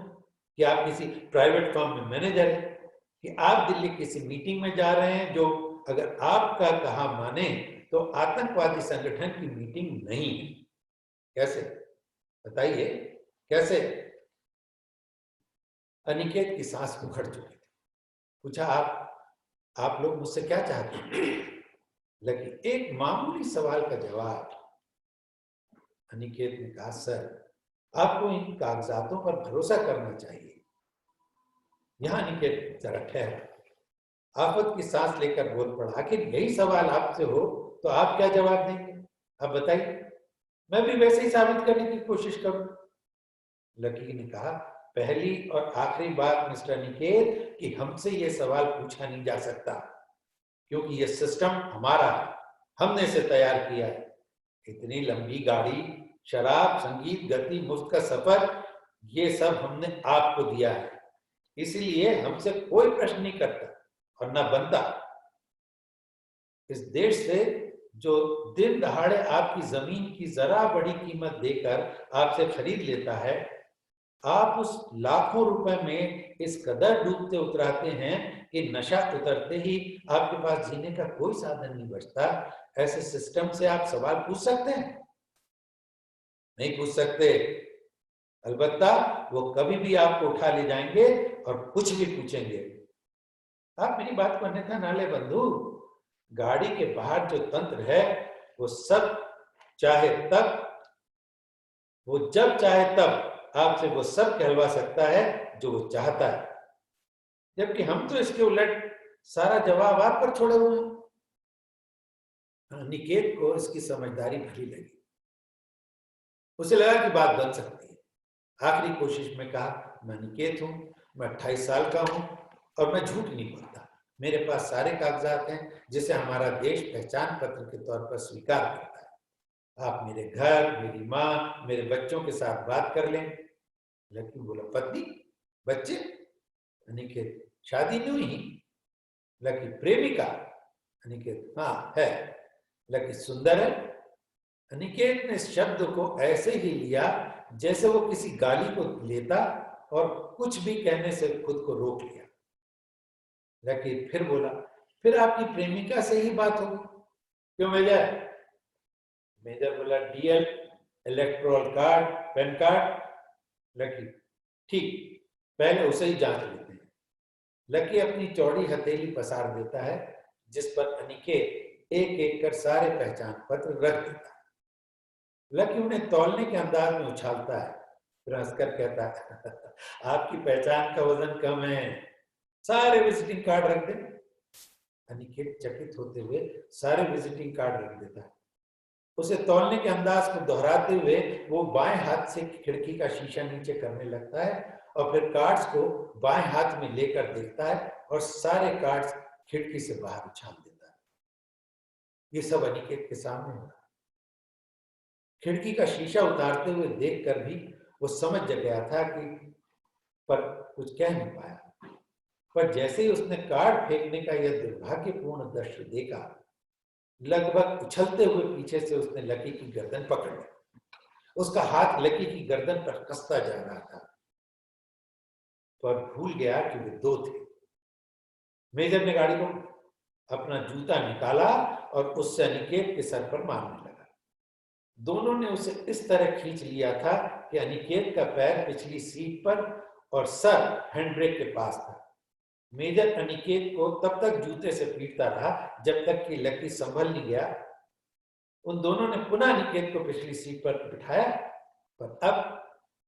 कि आप किसी प्राइवेट फर्म में मैनेजर हैं, कि आप दिल्ली किसी मीटिंग में जा रहे हैं जो अगर आपका कहा माने तो आतंकवादी संगठन की मीटिंग नहीं है। कैसे, बताइए कैसे? अनिकेत की सांस उखड़ चुकी थी। पूछा, आप लोग मुझसे क्या चाहते हैं? लेकिन एक मामूली सवाल का जवाब। अनिकेत ने कहा, सर आपको इन कागजातों पर भरोसा करना चाहिए। यहां अनिकेत जरा ठहरा, आफत की सांस लेकर बोल पड़ा, आखिर यही सवाल आपसे हो तो आप क्या जवाब देंगे? अब बताइए, मैं भी वैसे ही साबित करने की कोशिश करूं। लकी ने कहा, पहली और आखिरी बात मिस्टर अनिकेत कि हमसे यह सवाल पूछा नहीं जा सकता, क्योंकि यह सिस्टम हमारा है, हमने इसे तैयार किया है। इतनी लंबी गाड़ी, शराब, संगीत, गति, मुफ्त का सफर, ये सब हमने आपको दिया है, इसलिए हमसे कोई प्रश्न नहीं करता और ना बनता। इस देश से जो दिन दहाड़े आपकी जमीन की जरा बड़ी कीमत देकर आपसे खरीद लेता है, आप उस लाखों रुपए में इस कदर डूबते उतराते हैं कि नशा उतरते ही आपके पास जीने का कोई साधन नहीं बचता। ऐसे सिस्टम से आप सवाल पूछ सकते हैं? नहीं पूछ सकते। अलबत्ता वो कभी भी आपको उठा ले जाएंगे और कुछ भी पूछेंगे। आप मेरी बात को अन्यथा ना ले बंधु। गाड़ी के बाहर जो तंत्र है वो सब चाहे तब, वो जब चाहे तब आपसे वो सब कहलवा सकता है जो वो चाहता है, जबकि हम तो इसके उलट सारा जवाब आप पर छोड़े हुए हैं। निकेत को इसकी समझदारी भली लगी। उसे लगा कि बात बन सकती है। आखिरी कोशिश में कहा, मैं निकेत हूं, मैं 28 साल का हूं और मैं झूठ नहीं बोलता। मेरे पास सारे कागजात हैं जिसे हमारा देश पहचान पत्र के तौर पर स्वीकार करता है। आप मेरे घर, मेरी माँ, मेरे बच्चों के साथ बात कर लें। लकी बोला, पत्नी, बच्चे? अनिकेत, शादी नहीं हुई? लकी, प्रेमिका? अनिकेत, हाँ है। लकी, सुंदर है? अनिकेत ने इस शब्द को ऐसे ही लिया जैसे वो किसी गाली को लेता और कुछ भी कहने से खुद को रोक लिया। लकी फिर बोला, फिर आपकी प्रेमिका से ही बात होगी? क्यों मेजर? मेजर बोला, DL, electoral card, PAN card. Lucky, ठीक, पहले उसे ही जांच लेते हैं। लकी अपनी चौड़ी हथेली पसार देता है जिस पर अनिकेत एक एक कर सारे पहचान पत्र रख देता है। लकी उन्हें तौलने के अंदाज में उछालता है, फिर हंसकर कहता है, आपकी पहचान का वजन कम है, सारे विजिटिंग कार्ड रख दे। अनिकेत चकित होते हुए सारे विजिटिंग कार्ड रख देता है। उसे तौलने के अंदाज को दोहराते हुए वो बाएं हाथ से खिड़की का शीशा नीचे करने लगता है और फिर कार्ड्स को बाएं हाथ में लेकर देखता है और सारे कार्ड्स खिड़की से बाहर उछाल देता है। ये सब अनिकेत के सामने हो रहा है। खिड़की का शीशा उतारते हुए देखकर भी वो समझ गया था कि पर कुछ कह नहीं पाया। पर जैसे ही उसने कार्ड फेंकने का यह दुर्भाग्यपूर्ण दृश्य देखा, लगभग उछलते हुए पीछे से उसने लकी की गर्दन पकड़ ली। उसका हाथ लकी की गर्दन पर कसता जा रहा था, पर भूल गया कि वे दो थे। मेजर ने गाड़ी को अपना जूता निकाला और उससे अनिकेत के सर पर मारने लगा। दोनों ने उसे इस तरह खींच लिया था कि अनिकेत का पैर पिछली सीट पर और सर हैंडब्रेक के पास था। मेजर अनिकेत को तब तक जूते से पीटता रहा जब तक कि लकी संभल नहीं गया। उन दोनों ने पुनः अनिकेत को पिछली सीट पर बिठाया, पर अब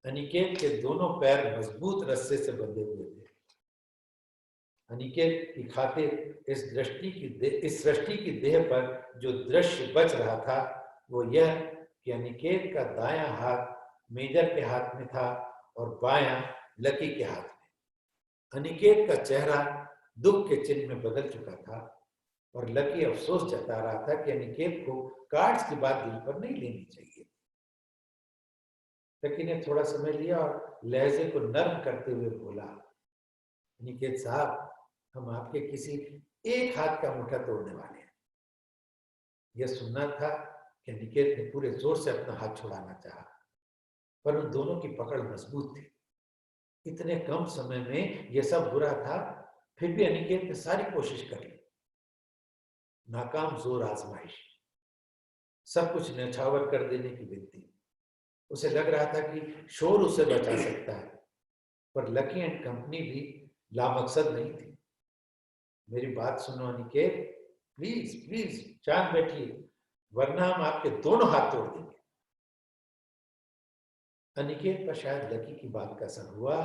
अनिकेत के दोनों पैर मजबूत रस्से से बंधे हुए थे। अनिकेत की खातिर इस सृष्टि की देह पर जो दृश्य बच रहा था वो यह कि अनिकेत का दायां हाथ मेजर के हाथ में था और बायां लकी के हाथ में। अनिकेत का चेहरा दुख के चिन्ह में बदल चुका था और लकी अफसोस जता रहा था कि अनिकेत को कार्ड्स की बात दिल पर नहीं लेनी चाहिए। लकी ने थोड़ा समय लिया और लहजे को नर्म करते हुए बोला, अनिकेत साहब, हम आपके किसी एक हाथ का मुट्ठा तोड़ने वाले हैं। यह सुनना था कि अनिकेत ने पूरे जोर से अपना हाथ छुड़ाना चाहा, पर उन दोनों की पकड़ मजबूत थी। इतने कम समय में यह सब हो रहा था, फिर भी अनिकेत ने सारी कोशिश कर ली। नाकाम जोर आजमाइश, सब कुछ न्यौछावर कर देने की विनती। उसे लग रहा था कि शोर उसे बचा सकता है, पर लकी एंड कंपनी भी लामकसद नहीं थी। मेरी बात सुनो अनिकेत, प्लीज प्लीज शांत बैठिए, वरना हम आपके दोनों हाथ तोड़ देंगे। अनिकेत पर शायद लकी की बात का असर हुआ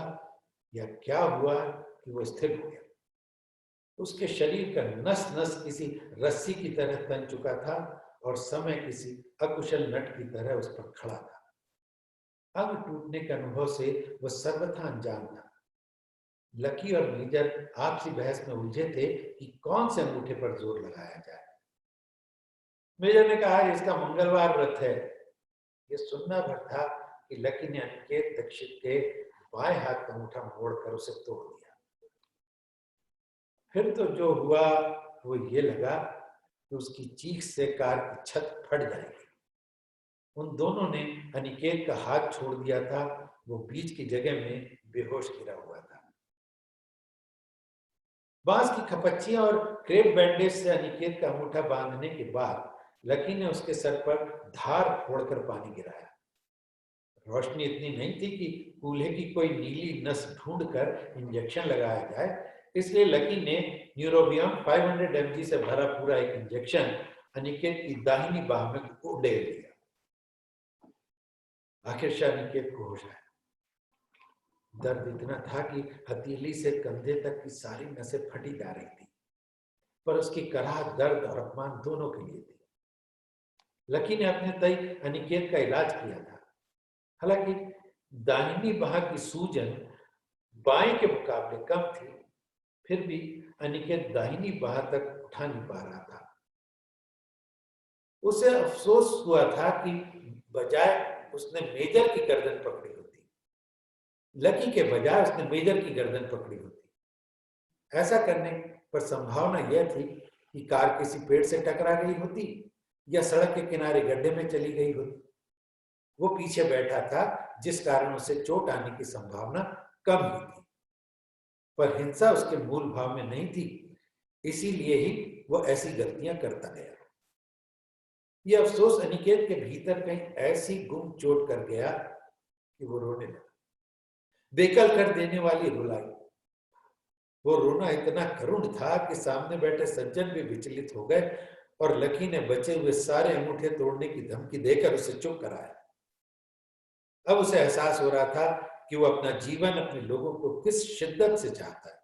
या क्या हुआ कि वो स्थिर हो गया। उसके शरीर का नस नस किसी रस्सी की तरह तन चुका था और समय किसी अकुशल नट की तरह उस पर खड़ा था। अंग टूटने के अनुभव से वह सर्वथा अनजान था। लकी और मेजर आपसी बहस में उलझे थे कि कौन से अंगूठे पर जोर लगाया जाए। मेजर ने कहा, इसका मंगलवार व्रत है। यह सुनना भर था कि लकी ने अनिकेत दीक्षित के बाएं हाथ का अंगूठा मोड़कर उसे तोड़ दिया। फिर तो जो हुआ वो ये लगा कि उसकी चीख से कार की छत फट जाएगी। उन दोनों ने अनिकेत का हाथ छोड़ दिया था। वो बीच की जगह में बेहोश गिरा हुआ था। बांस की खपच्चियां और क्रेप बैंडेज से अनिकेत का अंगूठा बांधने के बाद लकी ने उसके सर पर धार फोड़कर पानी गिराया। रोशनी इतनी नहीं थी कि कूल्हे की कोई नीली नस ढूंढकर इंजेक्शन लगाया जाए, इसलिए लकी ने न्यूरोबियम 500 mg से भरा पूरा एक इंजेक्शन अनिकेत की दाहिनी बाह में उड़ेल दिया। आखिरकार अनिकेत को होश आया। दर्द इतना था कि हथेली से कंधे तक की सारी नसें फटी जा रही थी, पर उसकी कराहट दर्द और अपमान दोनों के लिए थी। लकी ने अपने तय अनिकेत का इलाज किया था। हालांकि दाहिनी बाह की सूजन बाएं के मुकाबले कम थी, फिर भी अनिकेत दाहिनी बाह तक उठा नहीं पा रहा था। उसे अफसोस हुआ था कि बजाय उसने मेजर की गर्दन पकड़ी होती, लकी के बजाय उसने मेजर की गर्दन पकड़ी होती। ऐसा करने पर संभावना यह थी कि कार किसी पेड़ से टकरा गई होती या सड़क के किनारे गड्ढे में चली गई होती। वो पीछे बैठा था, जिस कारण उसे चोट आने की संभावना कम ही थी, पर हिंसा उसके मूल भाव में नहीं थी, इसीलिए ही वो ऐसी गलतियां करता गया। यह अफसोस अनिकेत के भीतर कहीं ऐसी गुम चोट कर गया कि वो रोने लगा। बेकल कर देने वाली रुलाई। वो रोना इतना करुण था कि सामने बैठे सज्जन भी विचलित हो गए और लकी ने बचे हुए सारे अंगूठे तोड़ने की धमकी देकर उसे चुप कराया। अब उसे एहसास हो रहा था कि वो अपना जीवन अपने लोगों को किस शिद्दत से चाहता है।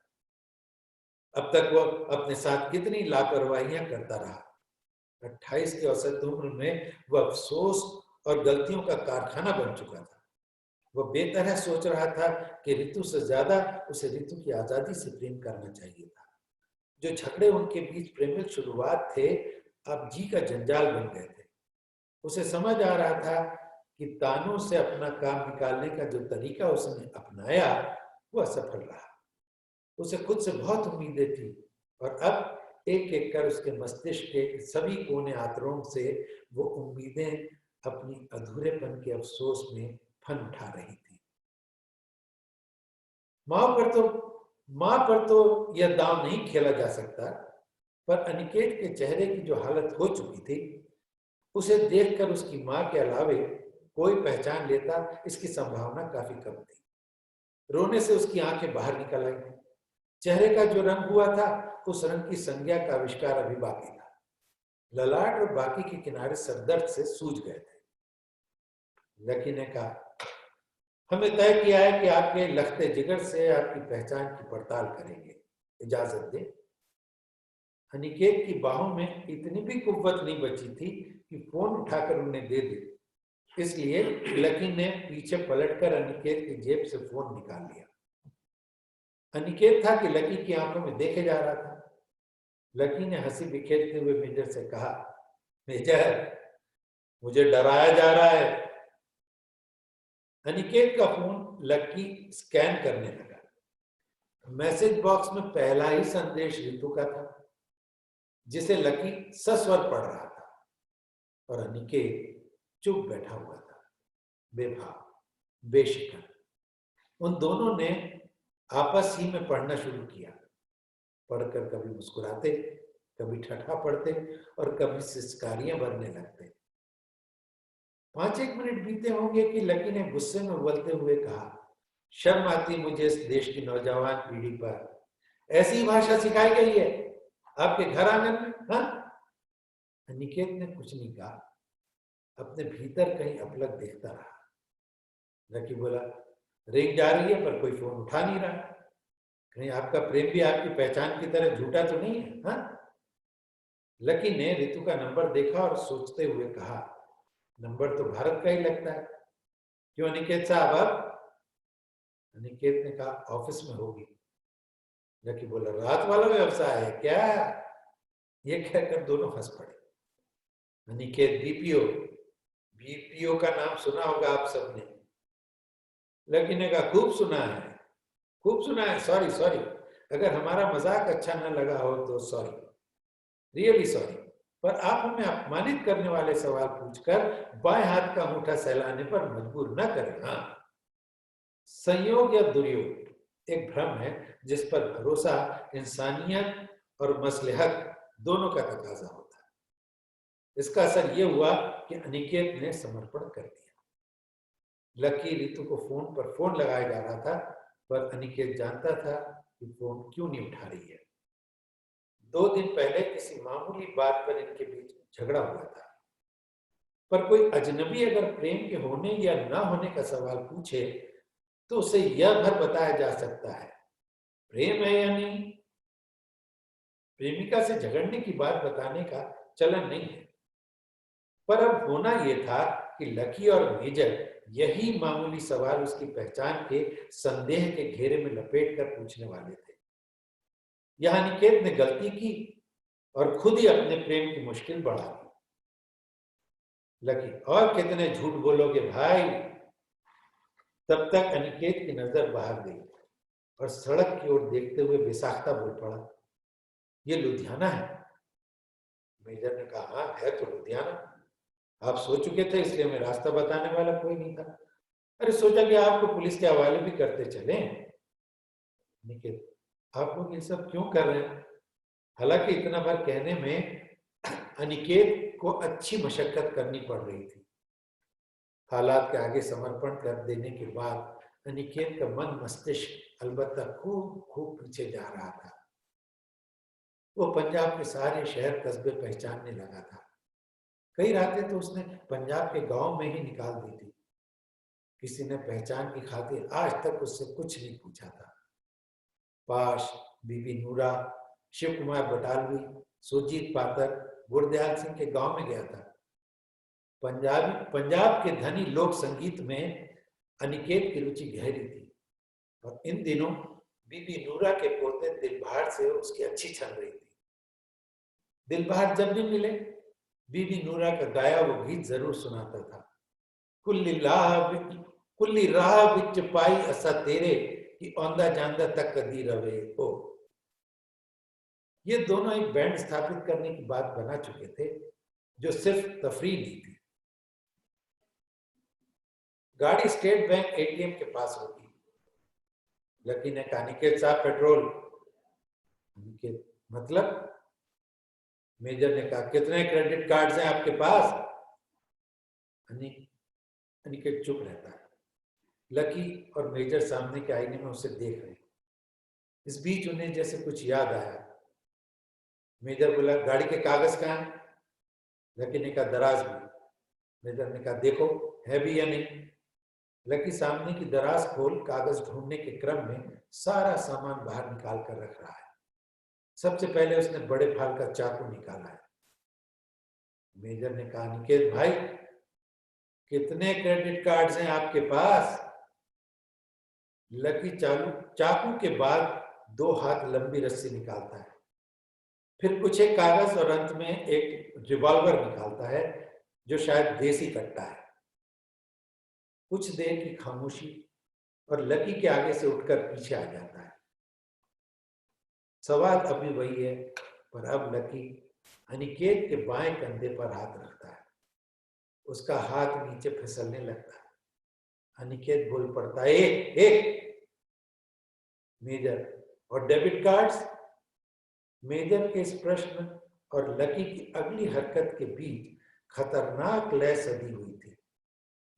अब तक वो अपने साथ कितनी लापरवाहियां करता रहा। 28 की औसत उम्र में वह अफसोस और गलतियों का कारखाना बन चुका था। वह बेतरह सोच रहा था कि ऋतु से ज्यादा उसे ऋतु की आजादी से प्रेम करना चाहिए था। जो झगड़े उनके बीच प्रेमिक शुरुआत थे, अब जी का जंजाल बन गए थे। उसे समझ आ रहा था कि तानों से अपना काम निकालने का जो तरीका उसने अपनाया वो असफल रहा। उसे खुद से बहुत उम्मीदें थी और अब एक एक कर उसके मस्तिष्क के सभी कोने आंतरों से वो उम्मीदें अपनी अधूरेपन के अफसोस में फन उठा रही थी। मां पर तो यह दांव नहीं खेला जा सकता, पर अनिकेत के चेहरे की जो हालत हो चुकी थी, उसे देखकर उसकी मां के अलावे कोई पहचान लेता, इसकी संभावना काफी कम थी। रोने से उसकी आंखें बाहर निकल आई। चेहरे का जो रंग हुआ था, उस रंग की संज्ञा का आविष्कार अभी बाकी था। ललाट और बाकी के किनारे सरदर्द से सूज गए थे। लकी ने कहा, हमने तय किया है कि आपके लखते जिगर से आपकी पहचान की पड़ताल करेंगे, इजाजत दे। अनिकेत की बाहों में इतनी भी कुव्वत नहीं बची थी कि फोन उठाकर उन्हें दे दे, इसलिए लकी ने पीछे पलटकर अनिकेत की जेब से फोन निकाल लिया। अनिकेत था कि लकी की आंखों में देखे जा रहा था। लकी ने हंसी बिखेरते हुए मेजर से कहा, मेजर, मुझे डराया जा रहा है। अनिकेत का फोन लकी स्कैन करने लगा। मैसेज बॉक्स में पहला ही संदेश ऋतु का था, जिसे लकी सस्वर पढ़ रहा था और अनिकेत चुप बैठा हुआ था, बेभाव, बेशिकन। उन दोनों ने आपस ही में पढ़ना शुरू किया। पढ़कर कभी मुस्कुराते, कभी ठट्ठा पढ़ते और कभी सिसकारियां भरने लगते। 5 एक मिनट बीते होंगे कि लकी ने गुस्से में उबलते हुए कहा, शर्म आती मुझे इस देश की नौजवान पीढ़ी पर, ऐसी ही भाषा सिखाई गई है आपके घर आंगन में? हाँ? अनिकेत ने कुछ नहीं कहा, अपने भीतर कहीं अपलक देखता रहा। लकी बोला, रिंग जा रही है पर कोई फोन उठा नहीं रहा, कहीं आपका प्रेम भी आपकी पहचान की तरह झूठा तो नहीं है? हाँ? लकी ने रितु का नंबर देखा और सोचते हुए कहा, नंबर तो भारत का ही लगता है, क्यों अनिकेत साहब? अब अनिकेत ने कहा, ऑफिस में होगी। लकी बोला, रात वाला व्यवसाय है क्या? ये कहकर दोनों हंस पड़े। अनिकेत, बीपीओ, बीपीओ का नाम सुना होगा आप सबने। लकी ने कहा, खूब सुना है, खूब सुना है, सॉरी सॉरी, अगर हमारा मजाक अच्छा न लगा हो तो सॉरी, रियली सॉरी, पर आप हमें अपमानित करने वाले सवाल पूछकर बाएं हाथ का अंगूठा सहलाने पर मजबूर न करें। हाँ, संयोग या दुर्योग एक भ्रम है जिस पर भरोसा इंसानियत और मसलहत दोनों का तकाजा होता है। इसका असर यह हुआ कि अनिकेत ने समर्पण कर दिया। लकी रितु को फोन पर फोन लगाया जा रहा था, पर अनिकेत जानता था कि फोन क्यों नहीं उठा रही है। 2 दिन पहले किसी मामूली बात पर इनके बीच झगड़ा हुआ था, पर कोई अजनबी अगर प्रेम के होने या न होने का सवाल पूछे तो उसे यह भर बताया जा सकता है, प्रेम है या नहीं। प्रेमिका से झगड़ने की बात बताने का चलन नहीं है, पर अब होना यह था कि लकी और मेजर यही मामूली सवाल उसकी पहचान के संदेह के घेरे में लपेट कर पूछने वाले थे। यह अनिकेत ने गलती की और खुद ही अपने प्रेम की मुश्किल बढ़ा दी। लकी, और कितने झूठ बोलोगे भाई? तब तक अनिकेत की नजर बाहर गई और सड़क की ओर देखते हुए बेसाख्ता बोल पड़ा, ये लुधियाना है। मेजर ने कहा, हाँ है तो लुधियाना, आप सो चुके थे इसलिए मैं रास्ता बताने वाला कोई नहीं था। अरे सोचा कि आपको पुलिस के हवाले भी करते चले। निकेत, आप लोग ये सब क्यों कर रहे हैं? हालांकि इतना बार कहने में अनिकेत को अच्छी मशक्कत करनी पड़ रही थी। हालात के आगे समर्पण कर देने के बाद अनिकेत का मन मस्तिष्क अलबत्ता खूब खूब पीछे जा रहा था। वो पंजाब के सारे शहर कस्बे पहचानने लगा था। कई रातें तो उसने पंजाब के गांव में ही निकाल दी थी। किसी ने पहचान की खातिर आज तक उससे कुछ नहीं पूछा था। पाश, बीबी नूरा, शिव कुमार बटालवी, सुरजीत पातर, गुरदयाल सिंह के गांव में गया था। पंजाब के धनी लोक संगीत में अनिकेत की रुचि गहरी थी और इन दिनों बीबी नूरा के पोते दिलबहार से उसकी अच्छी छन रही थी। दिलबहार जब भी मिले बीबी नूरा का गाया वो गीत जरूर सुनाता था, कुल्ली राह विच पाई असा तेरे कि औंदा जांदा तक कदी रवे हो। ये दोनों एक बैंड स्थापित करने की बात बना चुके थे जो सिर्फ तफरीह नहीं थी। गाड़ी स्टेट बैंक एटीएम के पास होगी। लकी ने कहा, अनिकेत साहब पेट्रोल। अनिकेत, मतलब? मेजर ने कहा, कितने क्रेडिट कार्ड्स हैं आपके पास? अनिकेत चुप रहता है। लकी और मेजर सामने के आईने में उसे देख रहे। इस बीच उन्हें जैसे कुछ याद आया। मेजर बोला, गाड़ी के कागज कहाँ हैं? लकी ने कहा, दराज में। मेजर ने कहा, देखो है भी या नहीं। लकी सामने की दराज खोल कागज ढूंढने के क्रम में सारा सामान बाहर निकाल कर रख रहा है। सबसे पहले उसने बड़े फाल का चाकू निकाला है। मेजर ने कहा, अनिकेत भाई, कितने क्रेडिट कार्ड्स हैं आपके पास? लकी चाकू के बाद 2 हाथ लंबी रस्सी निकालता है, फिर कुछ एक कागज और अंत में एक रिवॉल्वर निकालता है जो शायद देसी कट्टा है। कुछ देर की खामोशी और लकी के आगे से उठकर पीछे आ जाता है। सवाल अभी वही है, पर अब लकी अनिकेत के बाएं कंधे पर हाथ रखता है। उसका हाथ नीचे फिसलने लगता है। अनिकेत बोल पड़ता है, ए मेजर, और डेबिट कार्ड्स? मेजर के इस प्रश्न और लकी की अगली हरकत के बीच खतरनाक लय सधी हुई थी।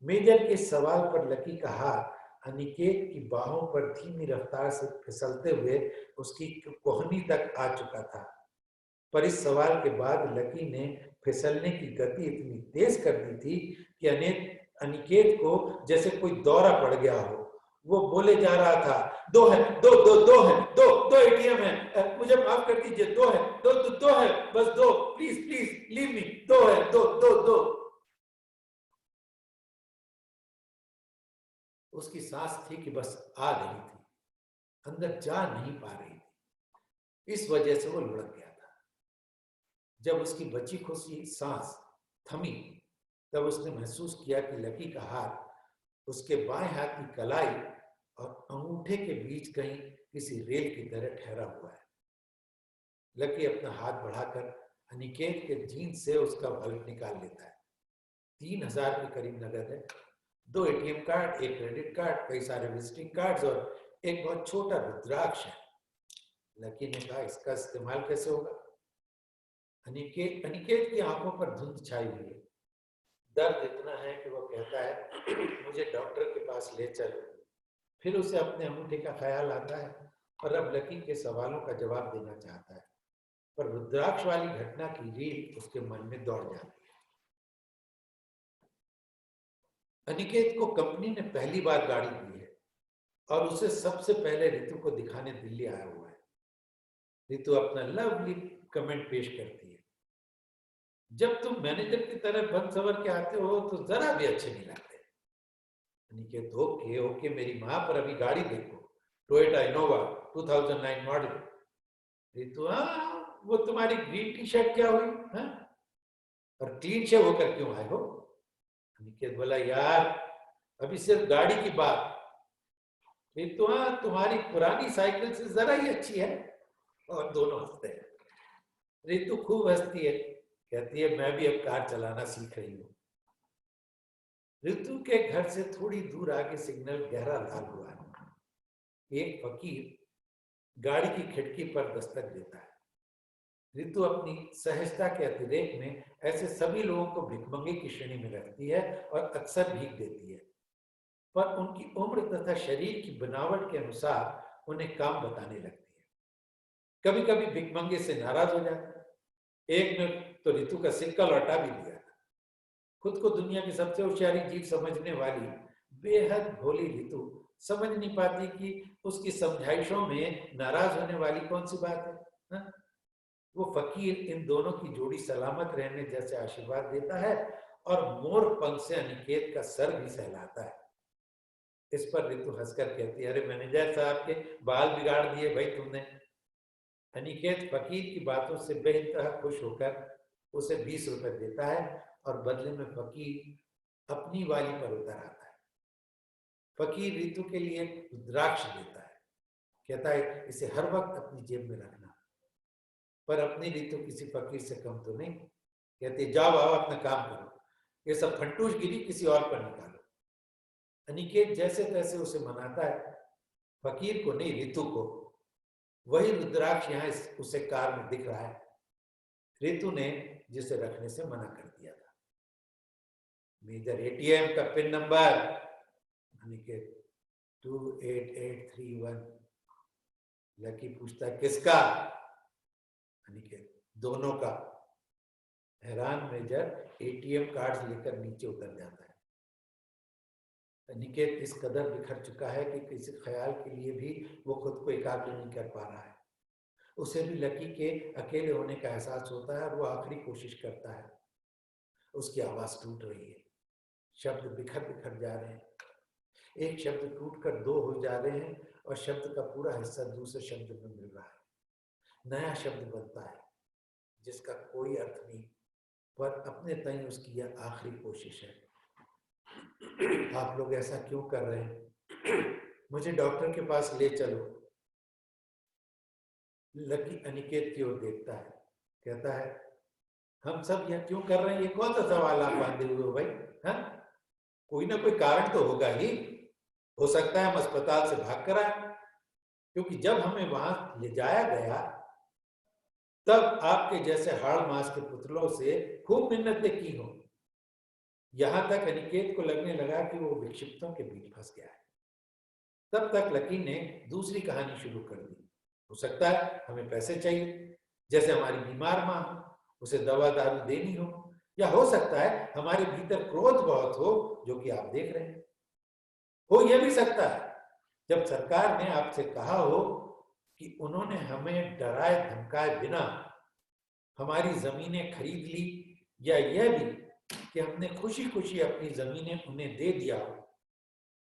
मेजर के सवाल पर लकी का हाथ अनिकेत की बाहों पर धीमी रफ्तार से फिसलते हुए उसकी कोहनी तक आ चुका था। पर इस सवाल के बाद लकी ने फिसलने की गति इतनी तेज कर दी थी कि अनिकेत को जैसे कोई दौरा पड़ गया हो। वो बोले जा रहा था, दो है, दो है, दो एटीएम है, मुझे माफ कर दीजिए, दो है, दो है, बस दो, प्लीज प्लीज लीव मी, दो है, दो। उसकी सांस थी कि बस आ रही थी, अंदर जा नहीं पा रही थी। इस वजह से वो लुढ़क गया था। जब उसकी बची खुशी सांस थमी, तब उसने महसूस किया कि लकी का हाथ उसके बाएं हाथ की कलाई और अंगूठे के बीच कहीं किसी रेल की तरह ठहरा हुआ है। लकी अपना हाथ बढ़ाकर अनिकेत के जीन्स से उसका वॉलेट निकाल लेता है। 3000 के करीब नगद है, 2 एटीएम कार्ड, 1 क्रेडिट कार्ड, कई सारे विजिटिंग कार्ड्स और एक बहुत छोटा रुद्राक्ष है। लकी ने कहा, इसका इस्तेमाल कैसे होगा? अनिकेत की आंखों पर धुंध छाई हुई है। दर्द इतना है कि वो कहता है, मुझे डॉक्टर के पास ले चलो। फिर उसे अपने अंगूठे का ख्याल आता है और अब लकी के सवालों का जवाब देना चाहता है, पर रुद्राक्ष वाली घटना की रील उसके मन में दौड़ जाती है। अनिकेत को कंपनी ने पहली बार गाड़ी दी है और उसे सबसे पहले रितु को दिखाने दिल्ली आया हुआ है। रितु अपना लवली कमेंट पेश करती है, जब तुम मैनेजर की तरह बन सवर के आते हो तो जरा भी अच्छे नहीं लगते। अनिकेत, ओके मेरी माँ, पर अभी गाड़ी देखो, टोयोटा इनोवा 2009 मॉडल। रितु, हाँ, वो तुम्हारी ग्रीन टी शर्ट क्या हुई, हाँ? और क्लीन शेव होकर क्यों आए हो? अनिकेत बोला, यार अभी सिर्फ गाड़ी की बात। रितु, हाँ, तुम्हारी पुरानी साइकिल से जरा ही अच्छी है। और दोनों हंसते हैं। रितु खूब हंसती है, कहती है, मैं भी अब कार चलाना सीख रही हूँ। रितु के घर से थोड़ी दूर आगे सिग्नल गहरा लाल हुआ है। एक फकीर गाड़ी की खिड़की पर दस्तक देता है। रितु अपनी सहजता के अतिरेक में ऐसे सभी लोगों को भिखमंगे की श्रेणी में रखती है और अक्सर भीख देती है, पर उनकी उम्र तथा शरीर की बनावट के अनुसार उन्हें काम बताने लगती है। कभी कभी भिखमंगे से नाराज हो जाता है। एक ने तो रितु का सिक्का लौटा भी दिया था। खुद को दुनिया की सबसे होशियारी जीव समझने वाली बेहद भोली रितु समझ नहीं पाती कि उसकी समझाइशों में नाराज होने वाली कौन सी बात है, ना? वो फकीर इन दोनों की जोड़ी सलामत रहने जैसे आशीर्वाद देता है और मोर पंख से अनिकेत का सर भी सहलाता है। इस पर रितु हंसकर कहती है, अरे मैनेजर साहब के बाल बिगाड़ दिए भाई तुमने। अनिकेत फकीर की बातों से बेइंतहा खुश होकर उसे 20 रुपए देता है और बदले में फकीर अपनी वाली पर उतर आता है। फकीर रितु के लिए रुद्राक्ष देता है, कहता है, इसे हर वक्त अपनी जेब में रखना। पर अपनी रितु किसी फकीर से कम तो नहीं, कहते, जाओ बाबा अपना काम करो, ये सब फंटूशगिरी किसी और पर निकालो। अनिकेत जैसे तैसे उसे मनाता है, फकीर को नहीं, रितु को। वही रुद्राक्ष यहाँ उसे कार में दिख रहा है। रितु ने जिसे रखने से मना कर दिया था। मेजर, एटीएम का पिन नंबर? अनिकेत, 28831। लकी पूछता है, किसका? अनिकेत, दोनों का। हैरान मेजर एटीएम कार्ड लेकर नीचे उतर जाता है। अनिकेत इस कदर बिखर चुका है कि किसी ख्याल के लिए भी वो खुद को एकाग्र नहीं कर पा रहा है। उसे भी लकी के अकेले होने का एहसास होता है और वो आखिरी कोशिश करता है। उसकी आवाज टूट रही है, शब्द बिखर बिखर जा रहे हैं। एक शब्द टूटकर 2 हो जा रहे हैं और शब्द का पूरा हिस्सा दूसरे शब्द में मिल रहा है। नया शब्द बनता है जिसका कोई अर्थ नहीं, पर अपने तय उसकी यह आखिरी कोशिश है। आप लोग ऐसा क्यों कर रहे हैं? मुझे डॉक्टर के पास ले चलो। लकी अनिकेत की ओर देखता है, कहता है, हम सब यह क्यों कर रहे हैं? ये कौन सा सवाल आप बांधे हुए हो भाई? हाँ, कोई ना कोई कारण तो होगा ही। हो सकता है हम अस्पताल से भाग कर आए, क्योंकि जब हमें वहां ले जाया गया तब आपके जैसे हाड़ मांस के पुतलों से खूब मिन्नतें की हों। यहां तक अनिकेत को लगने लगा कि वो विक्षिप्तों के बीच फंस गया है। तब तक लकी ने दूसरी कहानी शुरू कर दी। हो सकता है हमें पैसे चाहिए, जैसे हमारी बीमार माँ हो, उसे दवा दारू देनी हो, या हो सकता है हमारे भीतर क्रोध बहुत हो, जो कि आप देख रहे हैं। हो यह भी सकता है जब सरकार ने आपसे कहा हो कि उन्होंने हमें डराए धमकाए बिना हमारी जमीनें खरीद ली, या यह भी कि हमने खुशी खुशी अपनी जमीनें उन्हें दे दिया हो।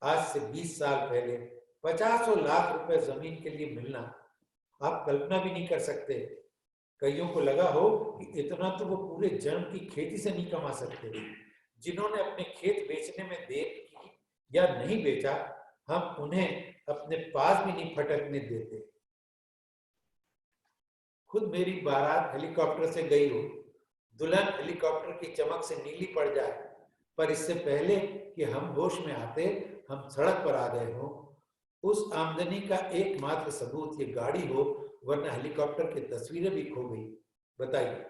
आज से 20 साल पहले 50 लाख रुपए जमीन के लिए मिलना आप कल्पना भी नहीं कर सकते। कईयों को लगा हो कि इतना तो वो पूरे जन्म की खेती से नहीं कमा सकते। जिन्होंने अपने खेत बेचने में देर की या नहीं बेचा, हम उन्हें अपने पास भी नहीं फटकने देते। खुद मेरी बारात हेलीकॉप्टर से गई हो, दुल्हन हेलीकॉप्टर की चमक से नीली पड़ जाए, पर इससे पहले कि हम होश में आते हम सड़क पर आ गए हो। उस आमदनी का एकमात्र सबूत ये गाड़ी हो, वरना हेलीकॉप्टर की तस्वीरें भी खो गई। बताइए,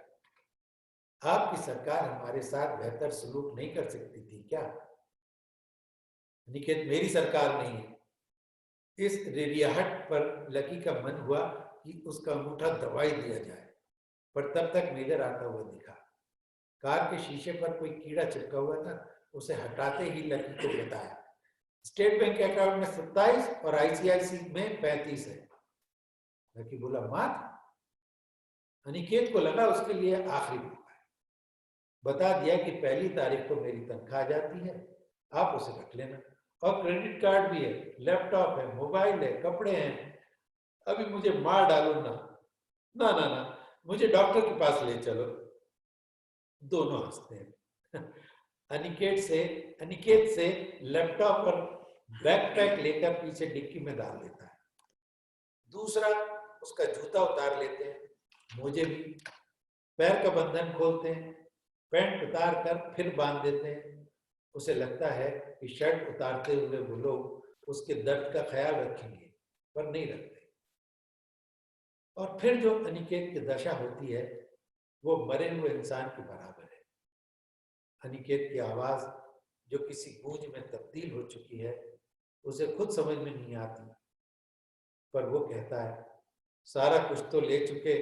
आपकी सरकार हमारे साथ बेहतर सलूक नहीं कर सकती थी क्या? निकेत, मेरी सरकार नहीं है। इस रिरियाहट पर लकी का मन हुआ कि उसका अंगूठा दबाई दिया जाए, पर तब तक मेजर आता हुआ दिखा। कार के शीशे पर कोई कीड़ा चिपका हुआ था। उसे हटाते ही लकी को बताया, स्टेट बैंक अकाउंट में 27 और आईसीआईसी में 35 है। लकी बोला, मात? अनिकेत को लगा उसके लिए आखिरी मौका है। बता दिया कि 1 तारीख को मेरी तनख्वाह आ जाती है, आप उसे रख लेना, और क्रेडिट कार्ड भी है, लैपटॉप है, मोबाइल है, कपड़े हैं। अभी मुझे मार डालो ना, ना ना ना, मुझे डॉक्टर के पास ले चलो। दोनों हंसते हैं। अनिकेत से लैपटॉप और बैकपैक लेकर पीछे डिक्की में डाल देता है। दूसरा उसका जूता उतार लेते हैं, मोजे भी, पैर का बंधन खोलते हैं, पैंट उतार कर फिर बांध देते हैं। उसे लगता है कि शर्ट उतारते हुए वो लोग उसके दर्द का ख्याल रखेंगे, पर नहीं रखते। और फिर जो अनिकेत की दशा होती है वो मरे हुए इंसान के बराबर है। अनिकेत की आवाज जो किसी गूंज में तब्दील हो चुकी है, उसे खुद समझ में नहीं आती, पर वो कहता है, सारा कुछ तो ले चुके,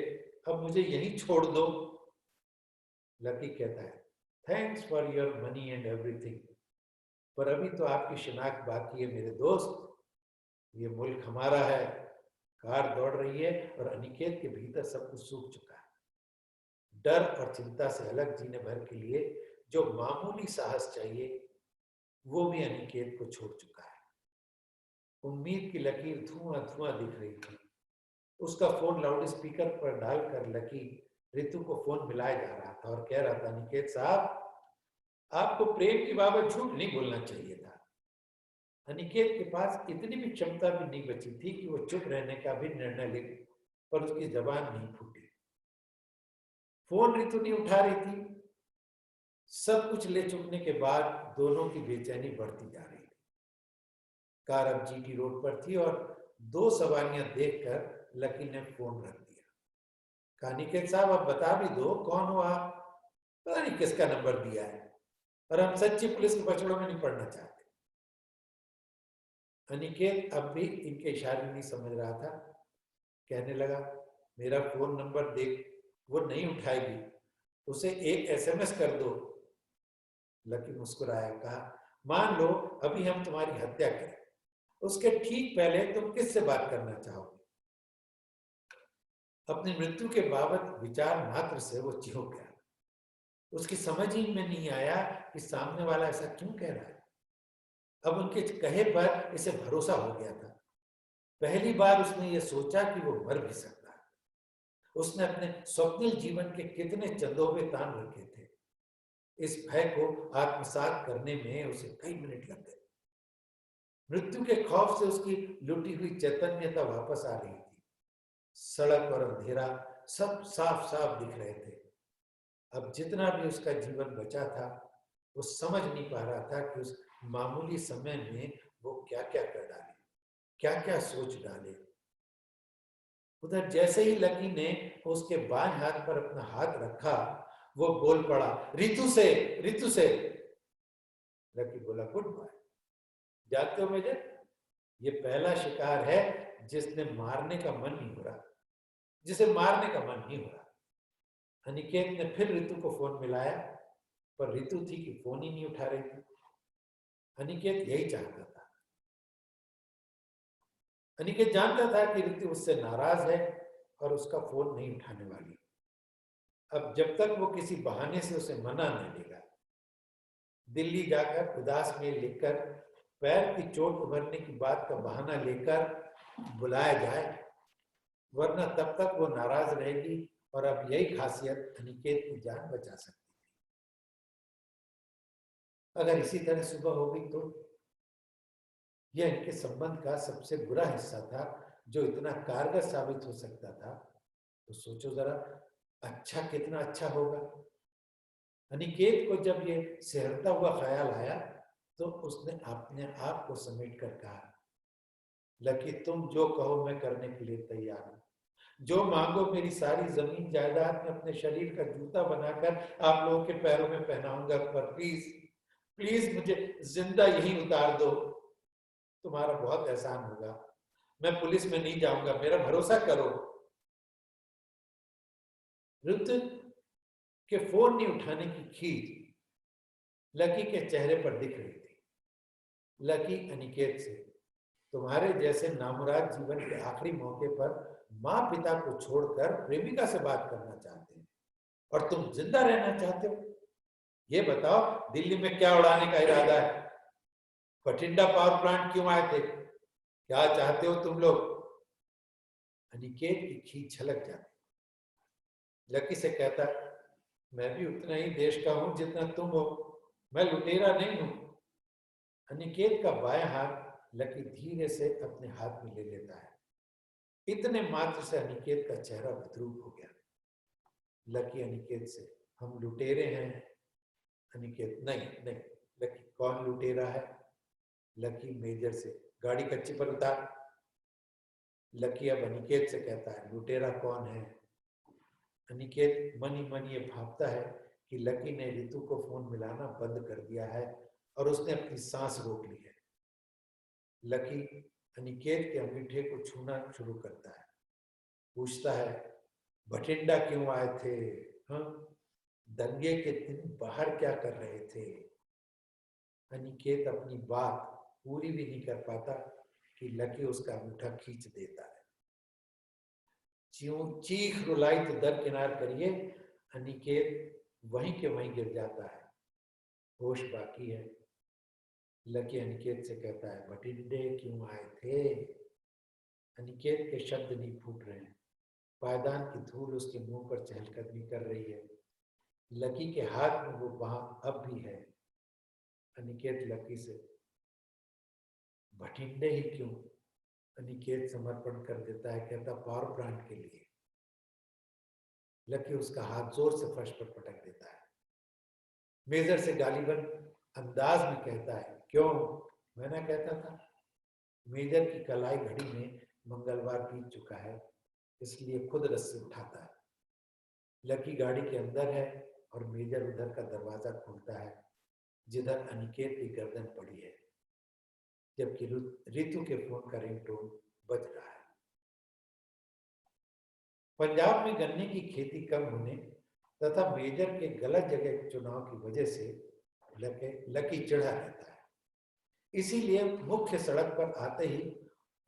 अब मुझे यहीं छोड़ दो। लकी कहता है, thanks for your money and everything, पर अभी तो आपकी शिनाख्त बाकी है मेरे दोस्त। ये मुल्क हमारा है। कार दौड़ रही है और अनिकेत के भीतर सब कुछ सूख चुका है। डर और चिंता से अलग जीने भर के लिए जो मामूली साहस चाहिए, वो भी अनिकेत को छोड़ चुका है। उम्मीद की लकीर धुआं धुआं दिख रही थी। उसका फोन लाउड स्पीकर पर डालकर लकी रितु को फोन मिलाया जा रहा था और कह रहा था, अनिकेत साहब, आपको प्रेम की बाबत झूठ नहीं बोलना चाहिए था। अनिकेत के पास इतनी भी क्षमता भी नहीं बची थी कि वो चुप रहने का भी निर्णय ले, पर उसकी जबान नहीं फूटी। फोन रितु नहीं उठा रही थी। सब कुछ ले चुकने के बाद दोनों की बेचैनी बढ़ती जा रही थी। कार अब जीटी रोड पर थी और 2 सवारियां देखकर लकी ने फोन रख दिया। कहा, अनिकेत साहब, अब बता भी दो, कौन हो आप? पता नहीं किसका नंबर दिया है, और हम सच्ची पुलिस के पचड़ों में नहीं पड़ना चाहते। अनिकेत अब भी इनके इशारे नहीं समझ रहा था। कहने लगा, मेरा फोन नंबर देख, वो नहीं उठाएगी, उसे एक एसएमएस कर दो। लकी मुस्कुराया, कहा, मान लो अभी हम तुम्हारी हत्या करें, उसके ठीक पहले तुम किससे बात करना चाहोगे? अपनी मृत्यु के बाबत विचार मात्र से वो चिढ़ गया। उसकी समझ ही में नहीं आया कि सामने वाला ऐसा क्यों कह रहा है। अब उनके कहे पर इसे भरोसा हो गया था। पहली बार उसने ये सोचा कि वो मर भी सकता है। उसने अपने स्वप्निल जीवन के कितने चंदोबे तान रखे थे। इस भय को आत्मसात करने में उसे कई मिनट लग गए। मृत्यु के खौफ से उसकी लुटी हुई चैतन्यता वापस आ रही थी। सड़क और अंधेरा सब साफ साफ दिख रहे थे। अब जितना भी उसका जीवन बचा था, वो समझ नहीं पा रहा था कि उस मामूली समय में वो क्या क्या कर डाले, क्या क्या सोच डाले। उधर जैसे ही लकी ने उसके बाएं हाथ पर अपना हाथ रखा, वो बोल पड़ा, रितु से, रितु से। लकी बोला, गुड बाय। जानते हो मेजर, ये पहला शिकार है जिसने मारने का मन नहीं हो रहा, जिसे मारने का मन नहीं हो रहा। अनिकेत ने फिर रितु को फोन मिलाया, पर रितु थी कि फोन ही नहीं उठा रही थी। अनिकेत यही चाहता था। अनिकेत जानता था कि रितु उससे नाराज है और उसका फोन नहीं उठाने वाली। अब जब तक वो किसी बहाने से उसे मना न लेगा, दिल्ली जाकर उदास मेल लिखकर पैर की चोट उभरने की बात का बहाना लेकर बुलाया जाए, वरना तब तक वो नाराज रहेगी और अब यही खासियत अनिकेत की जान बचा सकती है। अगर इसी तरह सुबह हो गई तो यह इनके संबंध का सबसे बुरा हिस्सा था, जो इतना कारगर साबित हो सकता था। तो सोचो जरा, अच्छा कितना अच्छा होगा। अनिकेत को जब ये सिहरता हुआ ख्याल आया तो उसने अपने आप को समेट कर कहा, लकी तुम जो कहो मैं करने के लिए तैयार हूं। जो मांगो मेरी सारी जमीन जायदाद में अपने शरीर का जूता बनाकर आप लोगों के पैरों में पहनाऊंगा, पर प्लीज प्लीज मुझे जिंदा यहीं उतार दो। तुम्हारा बहुत एहसान होगा। मैं पुलिस में नहीं जाऊंगा, मेरा भरोसा करो। ऋतु के फोन नहीं उठाने की खीज लकी के चेहरे पर दिख रही थी। लकी अनिकेत से, तुम्हारे जैसे नामुराद जीवन के आखिरी मौके पर माँ पिता को छोड़कर प्रेमिका से बात करना चाहते हैं और तुम जिंदा रहना चाहते हो। ये बताओ, दिल्ली में क्या उड़ाने का इरादा है? बठिंडा पावर प्लांट क्यों आए थे? क्या चाहते हो तुम लोग? अनिकेत की खींच छलक जाती। लकी से कहता, मैं भी उतना ही देश का हूं जितना तुम हो, मैं लुटेरा नहीं हूं। अनिकेत का बायां हाथ लकी धीरे से अपने हाथ में ले लेता है। इतने मात्र से अनिकेत का चेहरा विद्रूप हो गया। लकी अनिकेत से, हम लुटेरे हैं? अनिकेत, नहीं नहीं। लकी, कौन लुटेरा है? लकी मेजर से, गाड़ी कच्ची पर उतार। लकी अब अनिकेत से कहता है, लुटेरा कौन है? अनिकेत मन ही मन ये भाबता है कि लकी ने रितु को फोन मिलाना बंद कर दिया है और उसने अपनी सांस रोक ली है। लकी अनिकेत के अंगूठे को छूना शुरू करता है, पूछता है, बठिंडा क्यों आए थे? हाँ, दंगे के दिन बाहर क्या कर रहे थे? अनिकेत अपनी बात पूरी भी नहीं कर पाता कि लकी उसका अंगूठा खींच देता है। चीख रुलाई तो दरकिनार करिए, अनिकेत वहीं के वहीं गिर जाता है, होश बाकी है। लकी अनिकेत से कहता है, बठिंडे क्यों आए थे? अनिकेत के शब्द नहीं फूट रहे हैं। पायदान की धूल उसके मुंह पर चहलकदमी कर रही है। लकी के हाथ में वो बांह अब भी है। अनिकेत लकी से, बठिंडे ही क्यों? अनिकेत समर्पण कर देता है, कहता पावर प्लांट के लिए। लकी उसका हाथ जोर से फर्श पर पटक देता है। मेजर से गालिबन अंदाज में कहता है, क्यों? मैं ना कहता था। मेजर की कलाई घड़ी में मंगलवार बीत चुका है, इसलिए खुद रस्सी उठाता है। लकी गाड़ी के अंदर है और मेजर उधर का दरवाजा खोलता है जिधर अनिकेत की गर्दन पड़ी है, जबकि रितु के फोन का रिंगटोन बज रहा है। पंजाब में गन्ने की खेती कम होने तथा मेजर के गलत जगह चुनाव की वजह से लकी चिढ़ा रहता है। इसीलिए मुख्य सड़क पर आते ही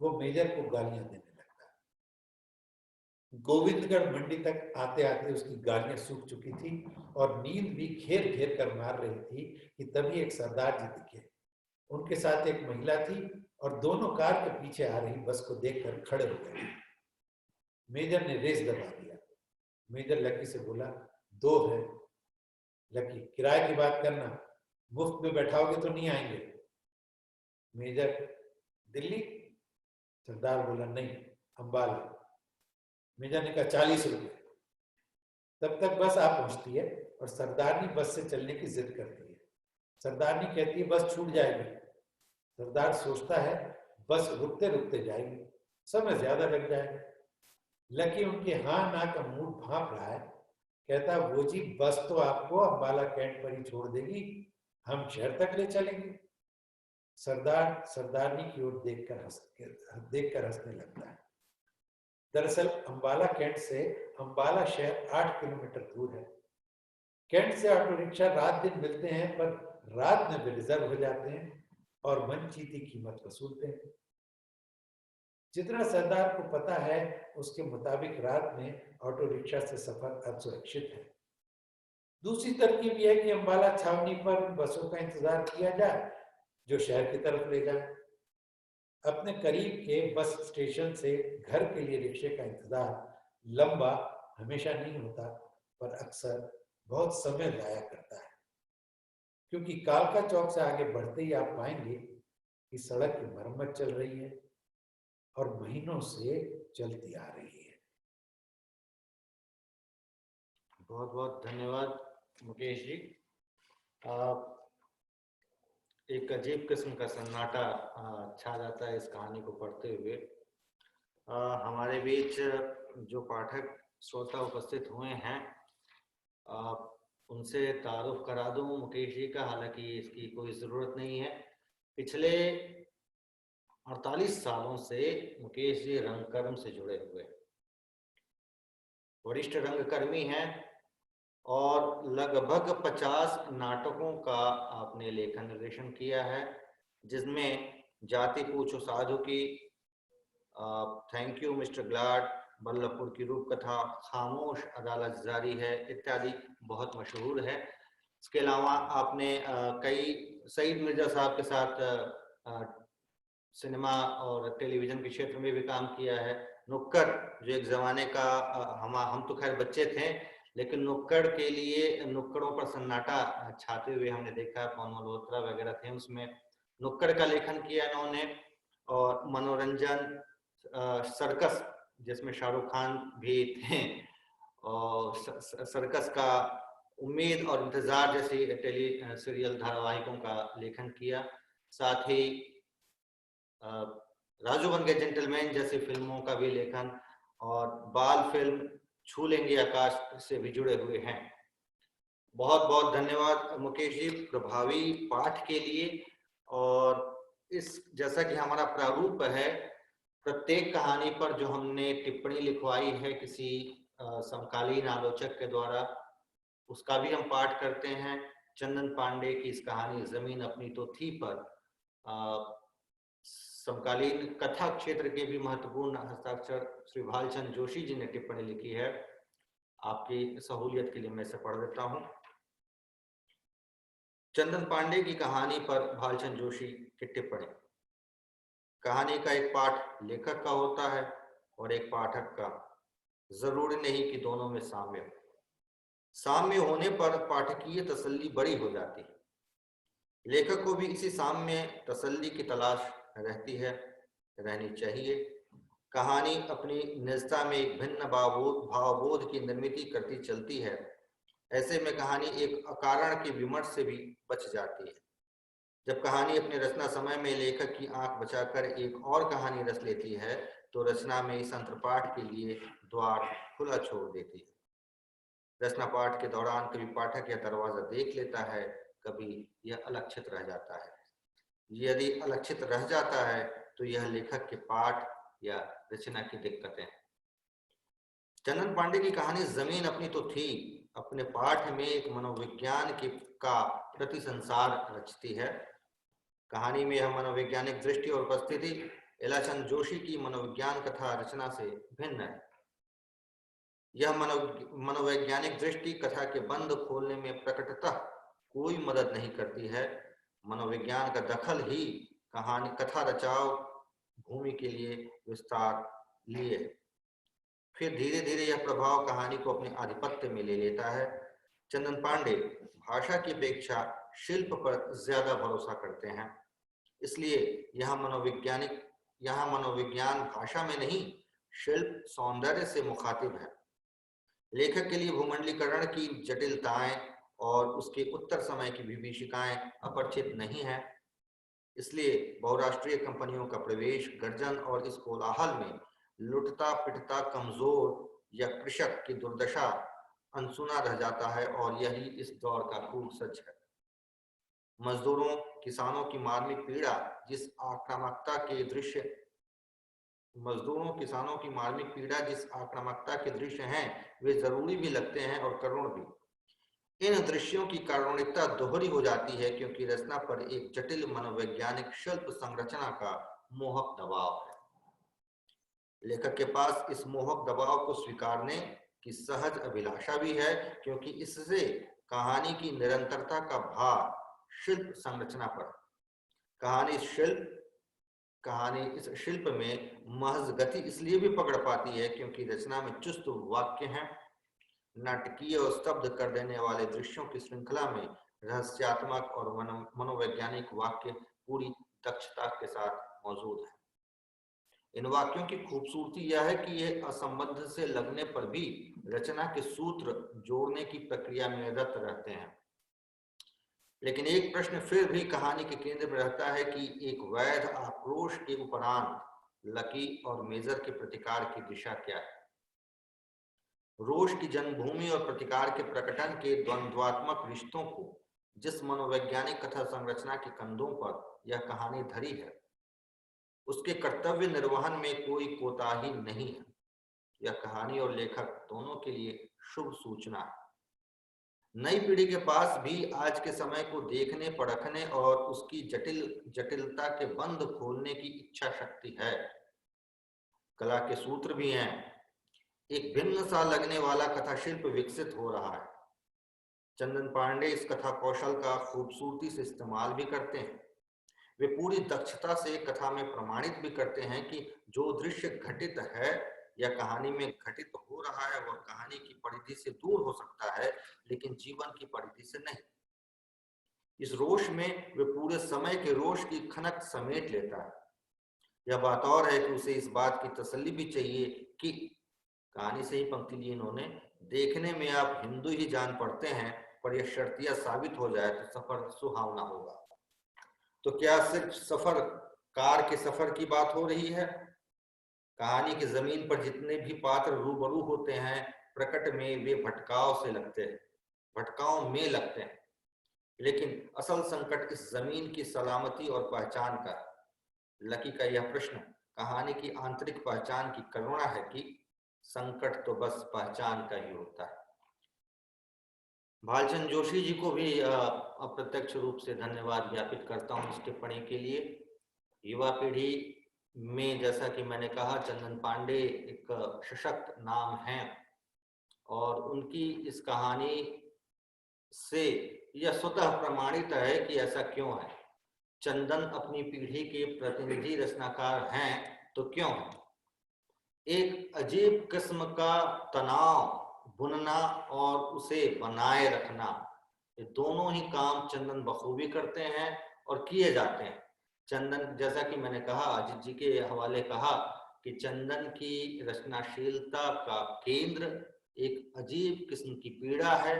वो मेजर को गालियां देने लगता है। गोविंदगढ़ मंडी तक आते आते उसकी गालियां सूख चुकी थी और नींद भी घेर घेर कर मार रही थी कि तभी एक सरदार जी दिखे। उनके साथ एक महिला थी और दोनों कार के पीछे आ रही बस को देखकर खड़े हो गए। मेजर ने रेस दबा दिया। मेजर लकी से बोला, 2 है। लकी, किराए की बात करना, मुफ्त में बैठाओगे तो नहीं आएंगे। मेजर, दिल्ली? सरदार बोला, नहीं, अंबाला। मेजर ने कहा, 40 रुपए। तब तक बस आ पहुंचती है और सरदारनी बस से चलने की जिद करती है। सरदारनी कहती है, बस छूट जाएगी। सरदार सोचता है, बस रुकते रुकते जाएगी, समय ज्यादा लग जाएगा। लकी उनके हाँ ना का मूड भांप रहा है। कहता, वो जी बस तो आपको अंबाला कैंट पर ही छोड़ देगी, हम शहर तक ले चलेंगे। सरदार सरदारनी की ओर देखकर हंसने लगता है। दरअसल अंबाला कैंट से अंबाला शहर 8 किलोमीटर दूर है। कैंट से ऑटो रिक्शा रात दिन मिलते हैं, पर रात में भी रिजर्व हो जाते हैं और मनचीती कीमत वसूलते हैं। जितना सरदार को पता है, उसके मुताबिक रात में ऑटो रिक्शा से सफर असुरक्षित है। दूसरी तरकीब यह है कि अंबाला छावनी पर बसों का इंतजार किया जाए जो शहर की तरफ ले जाए। अपने करीब के बस स्टेशन से घर के लिए रिक्शे का इंतजार लंबा हमेशा नहीं होता, पर अक्सर बहुत समय जाया करता है, क्योंकि कालका चौक से आगे बढ़ते ही आप पाएंगे कि सड़क की मरम्मत चल रही है और महीनों से चलती आ रही है। बहुत बहुत धन्यवाद मुकेश जी। एक अजीब किस्म का सन्नाटा छा जाता है इस कहानी को पढ़ते हुए। हमारे बीच जो पाठक श्रोता उपस्थित हुए हैं, उनसे तारुफ करा दूं मुकेश जी का, हालांकि इसकी कोई ज़रूरत नहीं है। पिछले 48 सालों से मुकेश जी रंगकर्म से जुड़े हुए वरिष्ठ रंगकर्मी हैं और लगभग 50 नाटकों का आपने लेखन निर्देशन किया है, जिसमें जाति पूछो साधु की, thank you mister glad, Ballabhpur की रूप कथा, खामोश अदालत जारी है इत्यादि बहुत मशहूर है। इसके अलावा आपने कई सईद मिर्जा साहब के साथ सिनेमा और टेलीविज़न के क्षेत्र में भी काम किया है। नुक्कड़ जो एक ज़माने का, हम तो खैर बच्चे थे, लेकिन नुक्कड़ के लिए नुक्कड़ों पर सन्नाटा छाते हुए हमने देखा, पवन मल्होत्रा वगैरह थे उसमें। नुक्कड़ का लेखन किया इन्होंने। और मनोरंजन, सर्कस जिसमें शाहरुख खान भी थे, और सर्कस का उम्मीद और इंतज़ार जैसी टेली सीरियल धारावाहिकों का लेखन किया। साथ ही राजू बन गए जेंटलमैन जैसी फिल्मों का भी लेखन, और बाल फिल्म छू लेंगे आकाश से भी जुड़े हुए हैं। बहुत बहुत धन्यवाद मुकेश जी प्रभावी पाठ के लिए। और इस जैसा कि हमारा प्रारूप है, प्रत्येक कहानी पर जो हमने टिप्पणी लिखवाई है किसी समकालीन आलोचक के द्वारा, उसका भी हम पाठ करते हैं। चंदन पांडे की इस कहानी जमीन अपनी तो थी पर समकालीन कथा क्षेत्र के भी महत्वपूर्ण हस्ताक्षर श्री भालचंद जोशी जी ने टिप्पणी लिखी है। आपकी सहूलियत के लिए मैं इसे पढ़ देता हूं। चंदन पांडे की कहानी पर भालचंद जोशी की टिप्पणी। कहानी का एक पाठ लेखक का होता है और एक पाठक का। जरूरी नहीं कि दोनों में साम्य हो। साम्य होने पर पाठकीय तसल्ली बड़ी हो जाती है। लेखक को भी इसी साम्य तसल्ली की तलाश रहती है, रहनी चाहिए। कहानी अपनी निजता में एक भिन्न भावबोध की निर्मित करती चलती है। ऐसे में कहानी एक अकारण के विमर्श से भी बच जाती है। जब कहानी अपने रचना समय में लेखक की आंख बचाकर एक और कहानी रच लेती है, तो रचना में इस अंतरपाठ के लिए द्वार खुला छोड़ देती है। रचना पाठ के दौरान कभी पाठक यह दरवाजा देख लेता है, कभी यह अलक्षित रह जाता है। यदि अलक्षित रह जाता है तो यह लेखक के पाठ या रचना की दिक्कत है। चंदन पांडे की कहानी जमीन अपनी तो थी अपने पाठ में एक मनोविज्ञान का प्रति संसार रचती है। कहानी में यह मनोवैज्ञानिक दृष्टि और उपस्थिति एलाचंद जोशी की मनोविज्ञान कथा रचना से भिन्न है। यह मनोवैज्ञानिक दृष्टि कथा के बंध खोलने में प्रकटतः कोई मदद नहीं करती है। मनोविज्ञान का दखल ही कहानी कथा रचाव भूमि के लिए विस्तार लिए। फिर धीरे धीरे यह प्रभाव कहानी को अपने आधिपत्य में ले लेता है। चंदन पांडे भाषा की अपेक्षा शिल्प पर ज्यादा भरोसा करते हैं, इसलिए यहाँ मनोविज्ञान भाषा में नहीं, शिल्प सौंदर्य से मुखातिब है। लेखक के लिए भूमंडलीकरण की जटिलताएं और उसके उत्तर समय की विभीषिकाएं अपरिचित नहीं है। इसलिए बहुराष्ट्रीय कंपनियों का प्रवेश, गर्जन और इस कोलाहल में लुटता पिटता कमजोर या कृषक की दुर्दशा अनसुना रह जाता है, और यही इस दौर का क्रूर सच है। मजदूरों किसानों की मार्मिक पीड़ा जिस आक्रामकता के दृश्य मजदूरों किसानों की मार्मिक पीड़ा जिस आक्रामकता के दृश्य हैं, वे जरूरी भी लगते हैं और करुण भी। इन दृश्यों की कारुणिकता दोहरी हो जाती है क्योंकि रचना पर एक जटिल मनोवैज्ञानिक शिल्प संरचना का मोहक दबाव है। लेखक के पास इस मोहक दबाव को स्वीकारने की सहज अभिलाषा भी है, क्योंकि इससे कहानी की निरंतरता का भार शिल्प संरचना पर। कहानी इस शिल्प में महज गति इसलिए भी पकड़ पाती है क्योंकि रचना में चुस्त वाक्य हैं, नाटकीय और स्तब्ध कर देने वाले दृश्यों की श्रृंखला में रहस्यात्मक और मनोवैज्ञानिक वाक्य पूरी दक्षता के साथ मौजूद है। इन वाक्यों की खूबसूरती यह है कि ये असंबद्ध से लगने पर भी रचना के सूत्र जोड़ने की प्रक्रिया में रत रहते हैं। लेकिन एक प्रश्न फिर भी कहानी के केंद्र में रहता है कि एक वैध आक्रोश के उपरांत लकी और मेजर के प्रतिकार की दिशा क्या है। रोष की जन्मभूमि और प्रतिकार के प्रकटन के द्वंद्वात्मक रिश्तों को जिस मनोवैज्ञानिक कथा संरचना के कंधों पर यह कहानी धरी है, उसके कर्तव्य निर्वहन में कोई कोताही नहीं है। यह कहानी और लेखक दोनों के लिए शुभ सूचना है। नई पीढ़ी के पास भी आज के समय को देखने परखने और उसकी जटिलता के बंध खोलने की इच्छा शक्ति है। कला के सूत्र भी हैं। एक भिन्न सा लगने वाला कथा शिल्प विकसित हो रहा है। चंदन पांडे इस कथा कौशल का खूबसूरती से इस्तेमाल भी करते हैं। वे पूरी दक्षता से कथा में प्रमाणित भी करते हैं कि जो दृश्य घटित है या कहानी में घटित हो रहा है वह कहानी की परिधि से दूर हो सकता है, लेकिन जीवन की परिधि से नहीं। इस रोष में वे पूरे समय के रोष की खनक समेट लेता है। यह बात और है कि उसे इस बात की तसल्ली भी चाहिए कि कहानी से ही पंक्ति ली इन्होंने, देखने में आप हिंदू ही जान पड़ते हैं, पर यह शर्तिया साबित हो जाए तो सफर सुहावना होगा। तो क्या सिर्फ सफर कार के सफर की बात हो रही है? कहानी की जमीन पर जितने भी पात्र रूबरू होते हैं, प्रकट में वे भटकाव में लगते हैं, लेकिन असल संकट इस जमीन की सलामती और पहचान का है। लकी का यह प्रश्न कहानी की आंतरिक पहचान की करुणा है कि संकट तो बस पहचान का ही होता है। भालचंद जोशी जी को भी अप्रत्यक्ष रूप से धन्यवाद ज्ञापित करता हूँ इस टिप्पणी के लिए। युवा पीढ़ी में, जैसा कि मैंने कहा, चंदन पांडे एक सशक्त नाम है और उनकी इस कहानी से यह स्वतः प्रमाणित है कि ऐसा क्यों है। चंदन अपनी पीढ़ी के प्रतिनिधि रचनाकार हैं, तो क्यों है? एक अजीब किस्म का तनाव बुनना और उसे बनाए रखना, ये दोनों ही काम चंदन बखूबी करते हैं और किए जाते हैं। चंदन, जैसा कि मैंने कहा, अजीत जी के हवाले कहा कि चंदन की रचनाशीलता का केंद्र एक अजीब किस्म की पीड़ा है,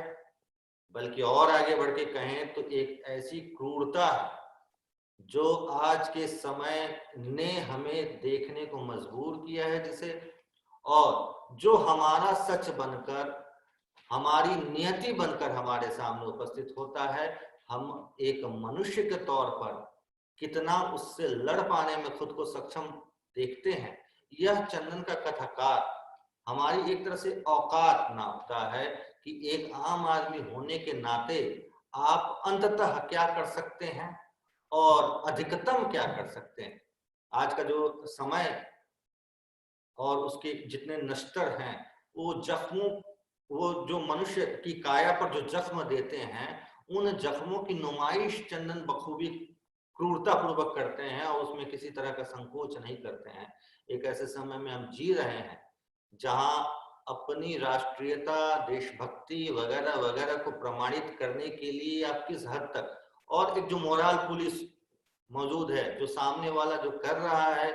बल्कि और आगे बढ़ के कहें तो एक ऐसी क्रूरता है जो आज के समय ने हमें देखने को मजबूर किया है जिसे, और जो हमारा सच बनकर, हमारी नियति बनकर हमारे सामने उपस्थित होता है। हम एक मनुष्य के तौर पर कितना उससे लड़ पाने में खुद को सक्षम देखते हैं, यह चंदन का कथाकार हमारी एक तरह से औकात नापता है कि एक आम आदमी होने के नाते आप अंततः क्या कर सकते हैं और अधिकतम क्या कर सकते हैं। आज का जो समय और उसके जितने नश्तर हैं, वो जो मनुष्य की काया पर जो जख्म देते हैं, उन जख्मों की नुमाइश चंदन बखूबी क्रूरता पूर्वक करते हैं और उसमें किसी तरह का संकोच नहीं करते हैं। एक ऐसे समय में हम जी रहे हैं जहां अपनी राष्ट्रीयता, देशभक्ति वगैरह वगैरह को प्रमाणित करने के लिए आप किस हद तक, और एक जो मोरल पुलिस मौजूद है, जो सामने वाला जो कर रहा है,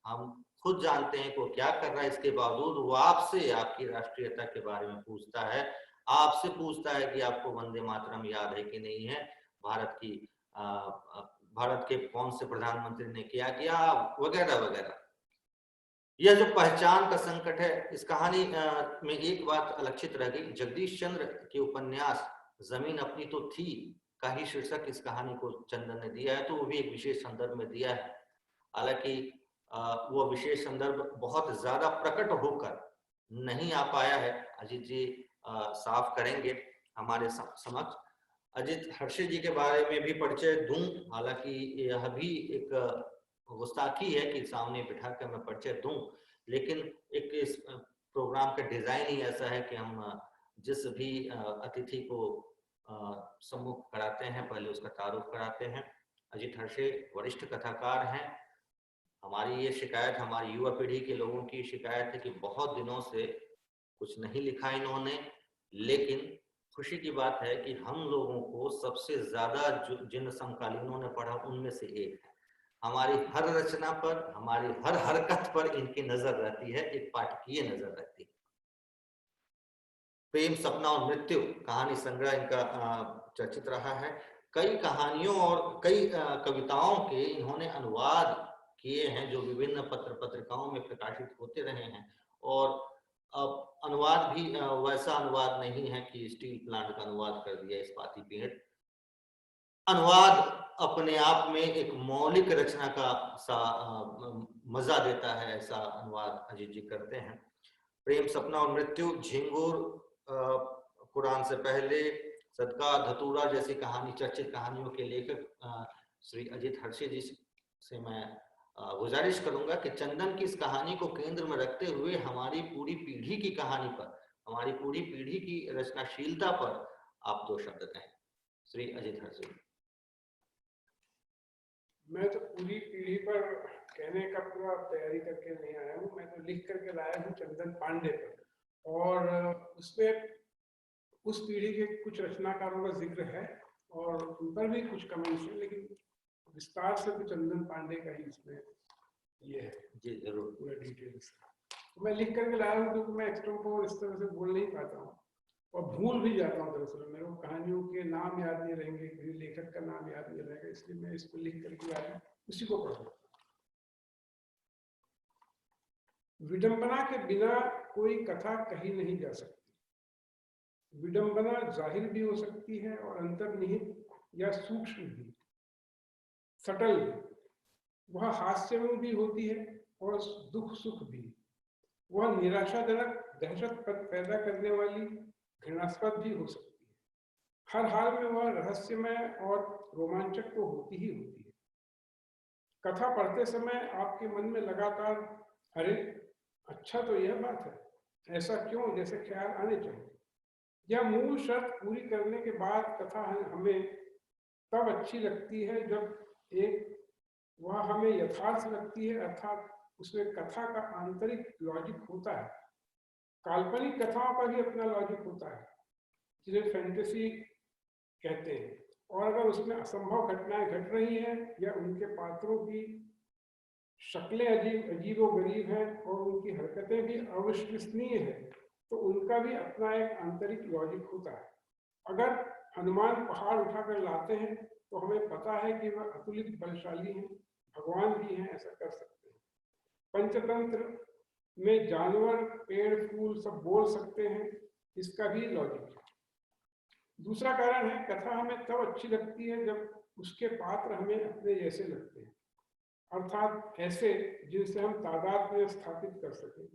हम खुद जानते हैं कि वो क्या कर रहा है, इसके बावजूद वो आपसे आपकी राष्ट्रीयता के बारे में पूछता है, आपसे पूछता है कि आपको वंदे मातरम याद है कि नहीं है, भारत के कौन से प्रधानमंत्री ने क्या किया, वगैरह वगैरह। यह जो पहचान का संकट है, इस कहानी में एक बात अलक्षित रह गई। जगदीश चंद्र के उपन्यास जमीन अपनी तो थी का ही शीर्षक इस कहानी को चंदन ने दिया है, तो वो भी एक विशेष संदर्भ में दिया है। हालांकि वो विशेष संदर्भ बहुत ज्यादा प्रकट होकर नहीं आ पाया है। अजीत जी साफ करेंगे हमारे समक्ष। अजीत हर्षे जी के बारे में भी परिचय दूं, हालांकि यह भी एक गुस्ताखी है कि सामने बिठा कर मैं परिचय दूं, लेकिन एक इस प्रोग्राम का डिजाइन ही ऐसा है कि हम जिस भी अतिथि को सम्मुख कराते हैं पहले उसका तारुफ कराते हैं। अजीत हर्षे वरिष्ठ कथाकार हैं। हमारी ये शिकायत, हमारी युवा पीढ़ी के लोगों की शिकायत है कि बहुत दिनों से कुछ नहीं लिखा इन्होंने, लेकिन खुशी की बात है कि हम लोगों को सबसे ज्यादा जिन समकालीनों ने पढ़ा उनमें से एक है। हमारी हर रचना पर, हमारी हर हरकत पर इनकी नजर रहती है, एक पाठकीय नजर रहती है। प्रेम, सपना और मृत्यु कहानी संग्रह इनका चर्चित रहा है। कई कहानियों और कई कविताओं के इन्होंने अनुवाद किए हैं जो विभिन्न पत्र पत्रिकाओं में प्रकाशित होते रहे हैं। और अब अनुवाद भी वैसा अनुवाद नहीं है कि स्टील प्लांट का अनुवाद कर दिया इस्पाती पेड़। अनुवाद अपने आप में एक मौलिक रचना का सा मजा देता है, ऐसा अनुवाद अजीत जी करते हैं। प्रेम, सपना और मृत्यु, झिंगुर, कुरान से पहले, सदका, धतूरा जैसी कहानी, चर्चित कहानियों के लेखक श्री अजीत हर्षे जी से मैं गुजारिश करूंगा कि चंदन की इस कहानी को केंद्र में रखते हुए हमारी पूरी पीढ़ी की कहानी पर, हमारी पूरी पीढ़ी की रचनाशीलता पर आप दो शब्द कहें। श्री अजीत हर्षे। मैं तो पूरी पीढ़ी पर कहने का पूरा तैयारी करके नहीं आया हूँ, मैं तो लिख करके लाया हूँ चंदन पांडे पर, और उसमें उस पीढ़ी के कुछ रचनाकारों का जिक्र है और उन पर भी कुछ कमेंट्स हैं, लेकिन विस्तार से तो चंदन पांडे का ही इसमें ये है जी जरूर पूरा डिटेल्स। तो मैं लिख करके लाया हूँ क्योंकि मैं एक्सटेम्पोर इस तरह से बोल नहीं पाता हूँ और भूल भी जाता हूँ। दरअसल मेरे को कहानियों के नाम याद नहीं रहेंगे, किसी लेखक का नाम याद नहीं रहेगा, इसलिए मैं इसको लिख करके लाया, उसी को पढ़ूँ। विडंबना के बिना कोई कथा कही नहीं जा सकती। विडंबना जाहिर भी हो सकती है और अंतर्निहित या सूक्ष्म भी, सटल भी। वह हास्यमय भी होती है और दुख सुख भी। वह निराशाजनक दहशत पैदा करने वाली घृणास्पद भी हो सकती है। हर हाल में वह रहस्यमय और रोमांचक तो होती ही होती है। कथा पढ़ते समय आपके मन में लगातार अरे अच्छा तो यह बात है, ऐसा क्यों, जैसे ख्याल आने चाहिए। यह मूल शर्त पूरी करने के बाद कथा हमें तब अच्छी लगती है जब एक वह हमें यथार्थ लगती है, अर्थात उसमें कथा का आंतरिक लॉजिक होता है। काल्पनिक कथाओं का भी अपना लॉजिक होता है जिन्हें फैंटेसी कहते हैं, और अगर उसमें असंभव घटनाएं घट रही हैं या उनके पात्रों की शक्लें अजीबोगरीब हैं और उनकी हरकतें भी अविश्वसनीय हैं, तो उनका भी अपना एक आंतरिक लॉजिक होता है। अगर हनुमान पहाड़ उठाकर लाते हैं तो हमें पता है कि वह अतुलित बलशाली हैं, भगवान भी हैं, ऐसा कर सकते हैं। पंचतंत्र में जानवर, पेड़, फूल सब बोल सकते हैं, इसका भी लॉजिक है। दूसरा कारण है कथा हमें तब अच्छी लगती है जब उसके पात्र हमें अपने जैसे लगते हैं, अर्थात ऐसे जिनसे हम तादाद में स्थापित कर सकें।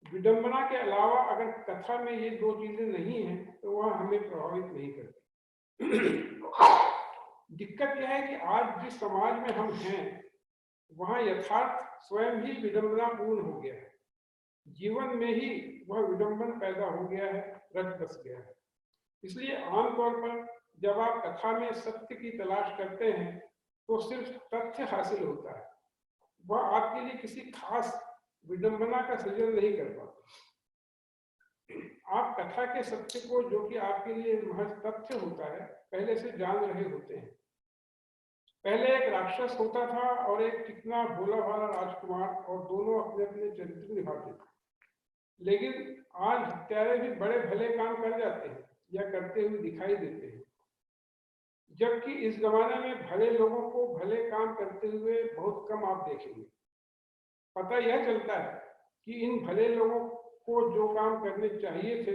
विडंबना के अलावा अगर कथा में ये दो चीजें नहीं हैं तो वह हमें प्रभावित नहीं करती। दिक्कत यह है कि आज जिस समाज में हम हैं वहां यथार्थ स्वयं ही विडंबनापूर्ण हो गया है। जीवन में ही वह विडंबन पैदा हो गया है, रच बस गया है। इसलिए आमतौर पर जब आप कथा में सत्य की तलाश करते हैं तो सिर्फ तथ्य हासिल होता है, वह आपके लिए किसी खास विडंबना का सृजन नहीं कर पाता। आप कथा के सत्य को, जो कि आपके लिए महज तथ्य होता है, पहले से जान रहे होते हैं। पहले एक राक्षस होता था और एक चिकना भोला भाला राजकुमार, और दोनों अपने अपने चरित्र निभाते थे। लेकिन आज हत्यारे भी बड़े भले काम कर जाते हैं या करते हुए दिखाई देते हैं, जबकि इस जमाने में भले लोगों को भले काम करते हुए बहुत कम आप देखेंगे। पता यह चलता है कि इन भले लोगों को जो काम करने चाहिए थे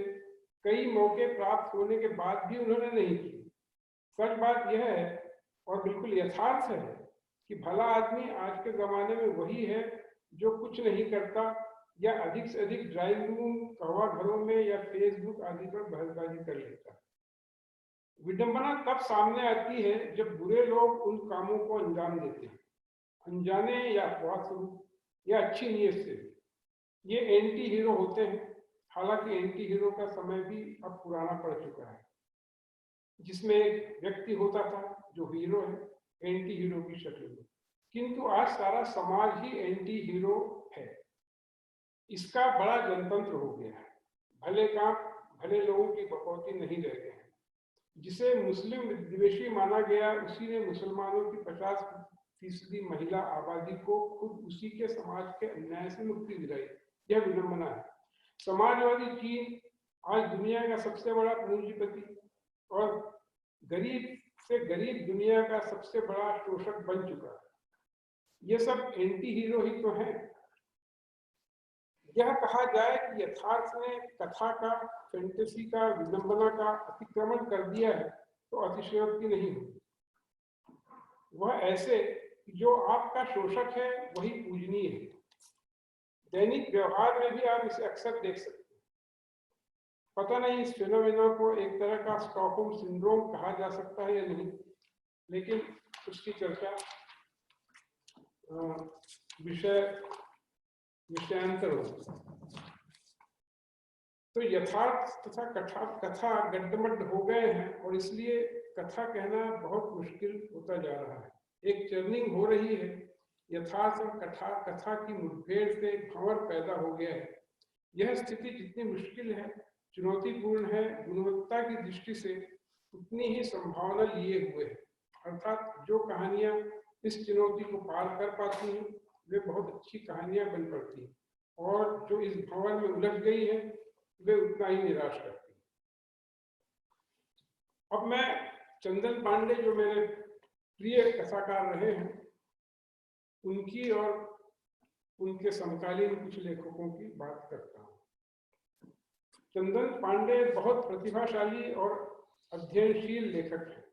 कई मौके प्राप्त होने के बाद भी उन्होंने नहीं किए। सच बात यह है और बिल्कुल यथार्थ है कि भला आदमी आज के जमाने में वही है जो कुछ नहीं करता या अधिक से अधिक ड्राइंग रूम, कहवा घरों में या फेसबुक आदि पर बहसबाजी कर लेता है। विडंबना तब सामने आती है जब बुरे लोग उन कामों को अंजाम देते हैं, अनजाने या अफवाह या अच्छी नीयत से। ये एंटी हीरो होते हैं। हालांकि एंटी हीरो का समय भी अब पुराना पड़ चुका है, जिसमें एक व्यक्ति होता था जो हीरो है एंटी हीरो की शक्ल में, किंतु आज सारा समाज ही एंटी हीरो है। इसका बड़ा जनतंत्र हो गया है। भले काम भले लोगों की बकौती नहीं रह गए हैं। जिसे मुस्लिम विद्वेषी माना गया उसी ने मुसलमानों की 50% महिला आबादी को खुद उसी के समाज के अन्याय से मुक्ति दिलाई। यह विडंबना है। समाजवादी चीन आज दुनिया का सबसे बड़ा पूंजीपति और गरीब से गरीब दुनिया का सबसे बड़ा शोषक बन चुका है। ये सब एंटी हीरो ही तो हैं। यह कहा जाए कि यथार्थ ने कथा का, फैंटेसी का, विडंबना का अतिक्रमण कर दिया है तो अतिशयोक्ति नहीं होगी। वह ऐसे जो आपका शोषक है वही पूजनीय है। दैनिक व्यवहार में भी आप इसे अक्सर देख सकते हैं। पता नहीं इस फिनोमेना को एक तरह का स्टॉकहोम सिंड्रोम कहा जा सकता है या नहीं, लेकिन उसकी चर्चा विषयांतर हो। तो यथार्थ तथा कथा गड्ढमड्ढ हो गए हैं और इसलिए कथा कहना बहुत मुश्किल होता जा रहा है। एक चर्निंग हो रही है। यथार्थ और कथा की मुठभेड़ से भंवर पैदा हो गया है। यह स्थिति जितनी मुश्किल है, चुनौतीपूर्ण है, गुणवत्ता की दृष्टि से उतनी ही संभावना लिए हुए है। अर्थात जो कहानियां इस चुनौती को पार कर पाती हैं वे बहुत अच्छी कहानियां बन पड़ती हैं, और जो इस भंवर में उलझ गई है वे उतना ही निराश करती हैं। अब मैं चंदन पांडे जो मेरे प्रिय कथाकार रहे हैं उनकी और उनके समकालीन कुछ लेखकों की बात करता हूँ। चंदन पांडे बहुत प्रतिभाशाली और अध्ययनशील लेखक हैं।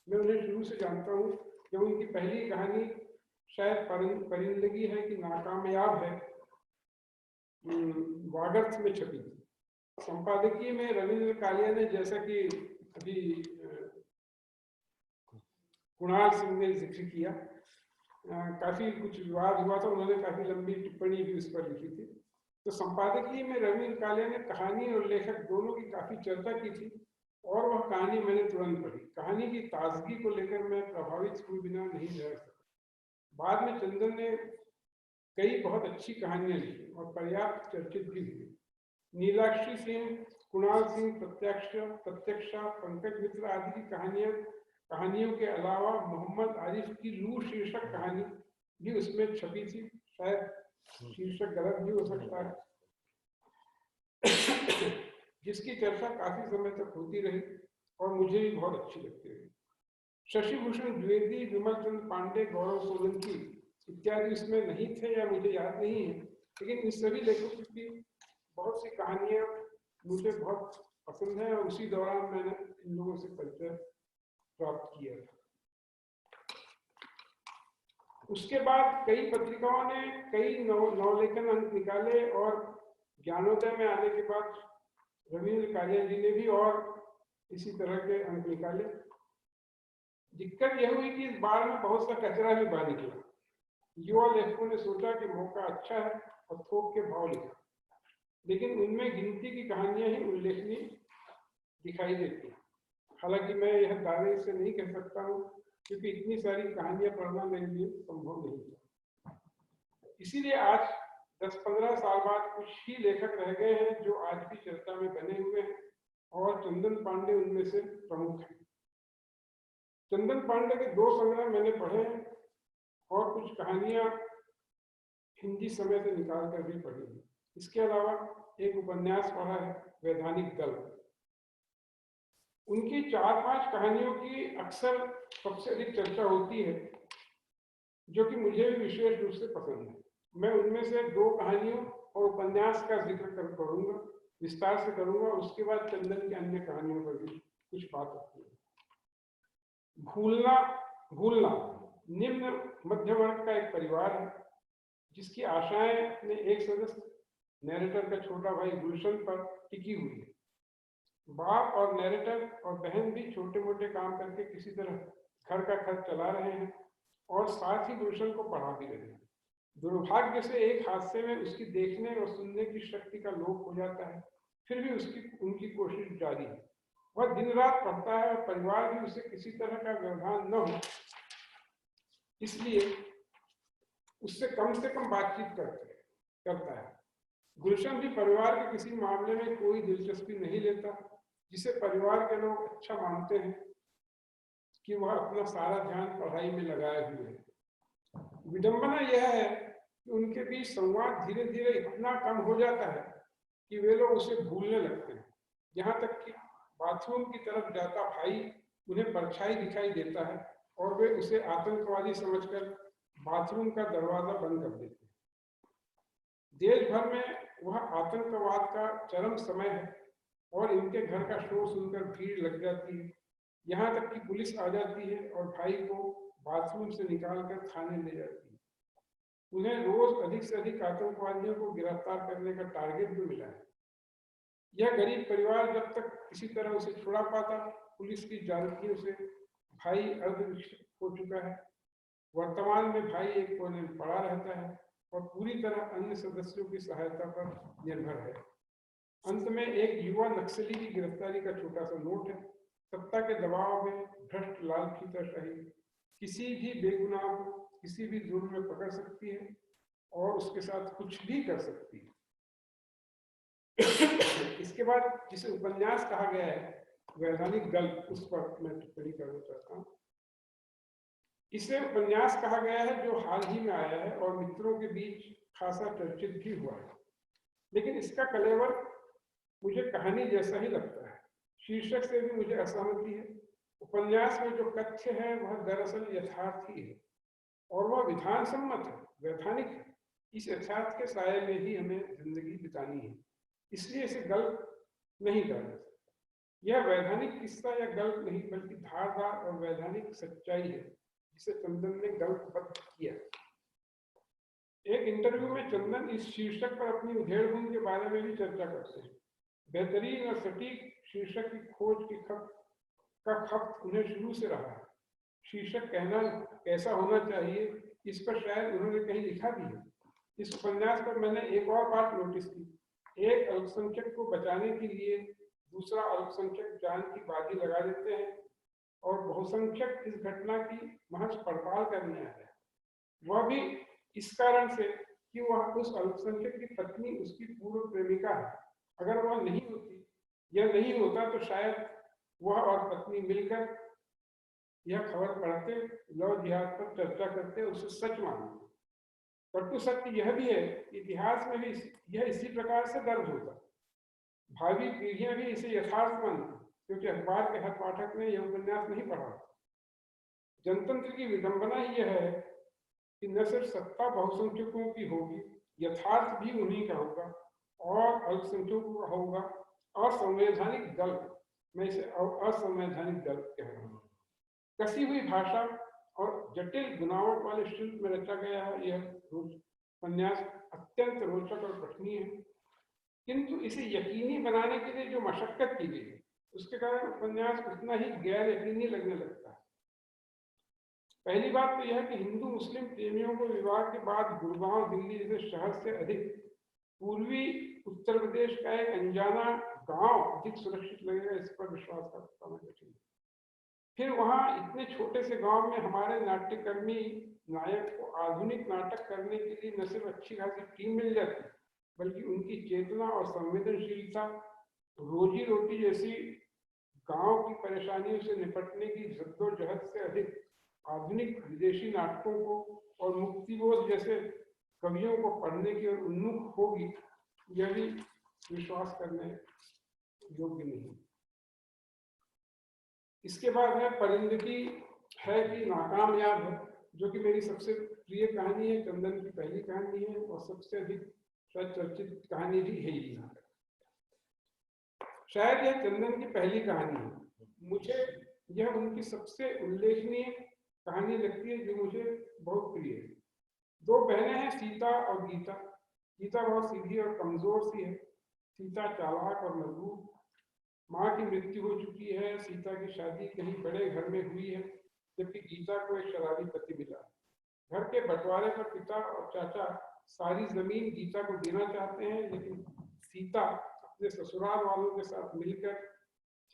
मैं उन्हें शुरू से जानता हूँ। जब उनकी पहली कहानी शायद परिंदगी है कि नाकामयाब है वागर्थ में छपी थी। संपादकीय में रविंद्र कालिया ने, जैसा कि अभी कुणाल सिंह ने जिक्र किया, काफी कुछ विवाद हुआ था। उन्होंने काफी लंबी टिप्पणी भी उस पर लिखी थी। तो संपादकीय में रविंद्र कालिया ने कहानी और लेखक दोनों की काफी चर्चा की थी और वह कहानी मैंने तुरंत पढ़ी। कहानी की ताजगी को लेकर मैं प्रभावित हुए बिना नहीं रह सका। बाद में चंदन ने कई बहुत अच्छी कहानियां लिखी और पर्याप्त चर्चित भी हुई। नीलाक्षी सिंह, कुणाल सिंह, प्रत्यक्षा, पंकज मित्र आदि की कहानियों के अलावा मोहम्मद आरिफ की लू शीर्षक कहानी भी उसमें छपी थी। शायद शीर्षक गलत भी हो सकता है, जिसकी चर्चा काफी समय तक होती रही और मुझे भी बहुत अच्छी लगती रही। शशि भूषण द्विवेदी, विमल चंद्र पांडे, गौरव सोलंकी इत्यादि इसमें नहीं थे या मुझे याद नहीं है, लेकिन इन सभी लेखकों की बहुत सी कहानियां मुझे बहुत पसंद है और उसी दौरान मैंने इन लोगों से परिचय प्राप्त किया था। उसके बाद कई पत्रिकाओं ने कई नवलेखन अंक निकाले और ज्ञानोदय में आने के बाद रविंद्र कालिया जी ने भी और इसी तरह के अंक निकाले। दिक्कत यह हुई कि इस बार में बहुत सा कचरा भी बाहर निकला। युवा लेखकों ने सोचा कि मौका अच्छा है और थोक के भाव लिखा, लेकिन उनमें गिनती की कहानियां ही उल्लेखनीय दिखाई देती हैं। हालांकि मैं यह दावे से नहीं कह सकता हूँ क्योंकि इतनी सारी कहानियां पढ़ना मेरे लिए संभव नहीं था। इसीलिए आज 10-15 साल बाद कुछ ही लेखक रह गए हैं जो आज भी चर्चा में बने हुए हैं और चंदन पांडे उनमें से प्रमुख हैं। चंदन पांडे के 2 संग्रह मैंने पढ़े हैं और कुछ कहानियां हिंदी समय से निकाल कर भी पढ़ी हैं। इसके अलावा एक उपन्यास पढ़ा है, वैधानिक दल। उनकी 4-5 कहानियों की अक्सर सबसे अधिक चर्चा होती है, जो कि मुझे भी विशेष रूप से पसंद है। मैं उनमें से 2 कहानियों और उपन्यास का जिक्र करूंगा, विस्तार से करूंगा। उसके बाद चंदन की अन्य कहानियों पर भी कुछ बात रखूंगा। भूलना भूलना निम्न मध्य वर्ग का एक परिवार है जिसकी आशाएं अपने एक सदस्य नैरेटर का छोटा भाई गुलशन पर टिकी हुई है। बाप और नैरेटर और बहन भी छोटे मोटे काम करके किसी तरह घर का खर्च चला रहे हैं और साथ ही गुलशन को पढ़ा भी रहे हैं। दुर्भाग्य से एक हादसे में उसकी देखने और सुनने की शक्ति का लोप हो जाता है, फिर भी उनकी कोशिश जारी है। वह दिन रात पढ़ता है और परिवार भी उसे किसी तरह का व्यवधान न हो इसलिए उससे कम से कम बातचीत करता है। गुलशन भी परिवार के किसी मामले में कोई दिलचस्पी नहीं लेता जिसे परिवार के लोग अच्छा मानते हैं कि वह अपना सारा ध्यान पढ़ाई में लगाए हुए है। विडंबना यह है कि उनके बीच संवाद धीरे धीरे इतना कम हो जाता है कि वे लोग उसे भूलने लगते हैं। यहाँ तक कि बाथरूम की तरफ जाता भाई उन्हें परछाई दिखाई देता है और वे उसे आतंकवादी समझकर बाथरूम का दरवाजा बंद कर देते हैं। देश भर में वह आतंकवाद का चरम समय है और इनके घर का शोर सुनकर भीड़ लग जाती है। यहाँ तक कि पुलिस आ जाती है और भाई को बाथरूम से निकालकर थाने ले जाती है। उन्हें रोज अधिक से अधिक आतंकवादियों को गिरफ्तार करने का टारगेट भी मिला है। यह गरीब परिवार जब तक किसी तरह उसे छुड़ा पाता, पुलिस की जानकियों से भाई अर्धविकसित हो चुका है। वर्तमान में भाई एक कोने में पड़ा रहता है और पूरी तरह अन्य सदस्यों की सहायता पर निर्भर है। अंत में एक युवा नक्सली की गिरफ्तारी का छोटा सा नोट है। सत्ता के दबाव में भ्रष्ट लाल फीताशाही किसी भी बेगुनाह को किसी भी जुर्म में पकड़ सकती है और उसके साथ कुछ भी कर सकती है। इसके बाद जिसे उपन्यास कहा गया है, वैधानिक दल, उस पर मैं टिप्पणी करना चाहता हूँ। इसे उपन्यास कहा गया है जो हाल ही में आया है और मित्रों के बीच खासा चर्चित भी हुआ है, लेकिन इसका कलेवर मुझे कहानी जैसा ही लगता है। शीर्षक से भी मुझे असहमति है। उपन्यास में जो कथ्य है वह दरअसल यथार्थ ही है और वह विधान सम्मत है, वैधानिक है। इस यथार्थ के साये में ही हमें जिंदगी बितानी है, इसलिए इसे गल्प नहीं कहा जा सकता। यह वैधानिक किस्सा या गल्प नहीं बल्कि धारदार और वैधानिक सच्चाई है जिसे चंदन ने गल्पबद्ध किया। एक इंटरव्यू में चंदन इस शीर्षक पर अपनी उधेड़-बुन के बारे में भी चर्चा करते हैं। बेहतरीन और सटीक शीर्षक की खोज की खपत उन्हें शुरू से रहा है। शीर्षक कहना कैसा होना चाहिए, इस पर शायद उन्होंने कहीं लिखा भी है। इस उपन्यास पर मैंने एक और बात नोटिस की। एक अल्पसंख्यक को बचाने के लिए दूसरा अल्पसंख्यक जान की बाजी लगा देते हैं और बहुसंख्यक इस घटना की महज पड़ताल करने आया है। वह भी इस कारण से कि वह उस अल्पसंख्यक की पत्नी उसकी पूर्व प्रेमिका है। अगर वह नहीं होती या नहीं होता तो शायद वह और पत्नी मिलकर यह खबर पढ़ते, लव जिहाद पर चर्चा करते, उसे सच मानते। परंतु सत्य यह भी है, इतिहास में भी यह इसी प्रकार से दर्ज होता। भावी पीढ़ियां भी इसे यथार्थ मानती, क्योंकि अखबार के हर पाठक ने यह उपन्यास नहीं पढ़ा। जनतंत्र की विडंबना ही यह है कि न सिर्फ सत्ता बहुसंख्यकों की होगी, यथार्थ भी उन्हीं का होगा और अल्पसंख्यकों का होगा। असंवैधानिक दल, मैं इसे असंवैधानिक दल कह रहा हूँ। कसी हुई भाषा और जटिल गुनावट वाले शिल्प में रचा गया है यह उपन्यास अत्यंत रोचक और पठनीय है, किंतु इसे यकीनी बनाने के लिए जो मशक्कत की गई उसके कारण उपन्यास उतना ही गैर यकीनी लगने लगता है। पहली बात तो यह कि हिंदू मुस्लिम प्रेमियों को विवाह के बाद गुड़गांव, दिल्ली जैसे शहर से अधिक पूर्वी उत्तर प्रदेश का एक अनजाना गांव अधिक सुरक्षित लगेगा, इस पर विश्वास करना कठिन है। फिर वहां इतने छोटे से गांव में हमारे नाट्यकर्मी नायक को आधुनिक नाटक करने के लिए न सिर्फ अच्छी खासी टीम मिल जाती, बल्कि उनकी चेतना और संवेदनशीलता रोजी रोटी जैसी गांव की परेशानियों से निपटने की जद्दोजहद से अधिक आधुनिक विदेशी नाटकों को और मुक्तिबोध जैसे कवियों को पढ़ने की ओर उन्मुख होगी, यह भी विश्वास करने योग्य नहीं। इसके बाद है परिंदगी है कि नाकामयाब है, जो कि मेरी सबसे प्रिय कहानी है, चंदन की पहली कहानी है और सबसे अधिक चर्चित कहानी भी है ये। शायद यह चंदन की पहली कहानी है। मुझे यह उनकी सबसे उल्लेखनीय कहानी लगती है जो मुझे बहुत प्रिय है। दो बहनें हैं, सीता और गीता। गीता बहुत सीधी और कमजोर सी है, सीता चालाक और मजबूत। माँ की मृत्यु हो चुकी है, सीता की शादी कहीं बड़े घर में हुई है, जबकि गीता को एक शराबी पति मिला। घर के बंटवारे पर पिता और चाचा सारी जमीन गीता को देना चाहते हैं, लेकिन सीता अपने ससुराल वालों के साथ मिलकर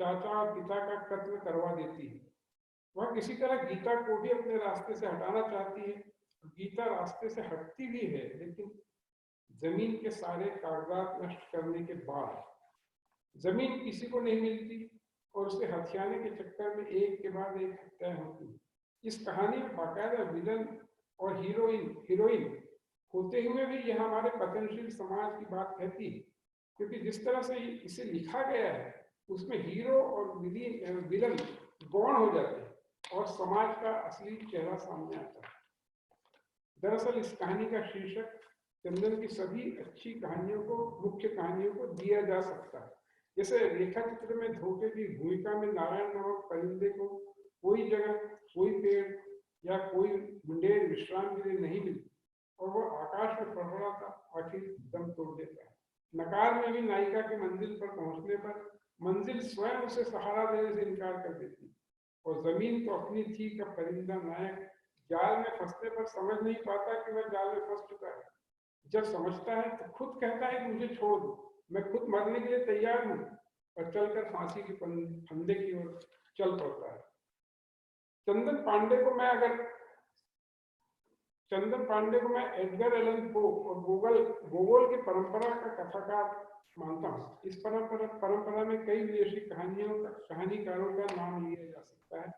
चाचा और पिता का कत्ल करवा देती है। वह किसी तरह गीता को भी अपने रास्ते से हटाना चाहती है। गीता रास्ते से हटती भी है, लेकिन जमीन के सारे कागजात नष्ट करने के बाद जमीन किसी को नहीं मिलती और उसे हथियाने के चक्कर में एक के बाद एक हत्या होती है। इस कहानी में बाकायदा विलन और हीरोइन होते हुए भी यह हमारे पतनशील समाज की बात कहती है, क्योंकि जिस तरह से इसे लिखा गया है उसमें हीरो और विलन गौण हो जाते हैं और समाज का असली चेहरा सामने आता है। दरअसल इस कहानी का शीर्षक चंदन की सभी अच्छी कहानियों को, मुख्य कहानियों को दिया जा सकता है। जैसे रेखा चित्र में धोखे की भूमिका में नारायण नामक परिंदे को कोई जगह, कोई पेड़ या कोई मुंडेर विश्राम के लिए नहीं मिली और वो आकाश में फड़फड़ाता, आखिर दम तोड़ देता है। नकार में भी नायिका की मंजिल पर पहुंचने पर मंजिल स्वयं उसे सहारा देने से इनकार कर देती है और जमीन तो अपनी थी का परिंदा नायक जाल में फंसने पर समझ नहीं पाता कि वह जाल में फंस चुका है। जब समझता है तो खुद कहता है कि मुझे छोड़ दो, मैं खुद मरने के लिए तैयार हूँ, और चलकर फांसी के फंदे की ओर चल पड़ता है। चंदन पांडे को मैं एडगर एलन पो और गोगोल की परंपरा का कथाकार मानता हूँ। इस परंपरा में कई विदेशी कहानीकारों का नाम लिया जा सकता है।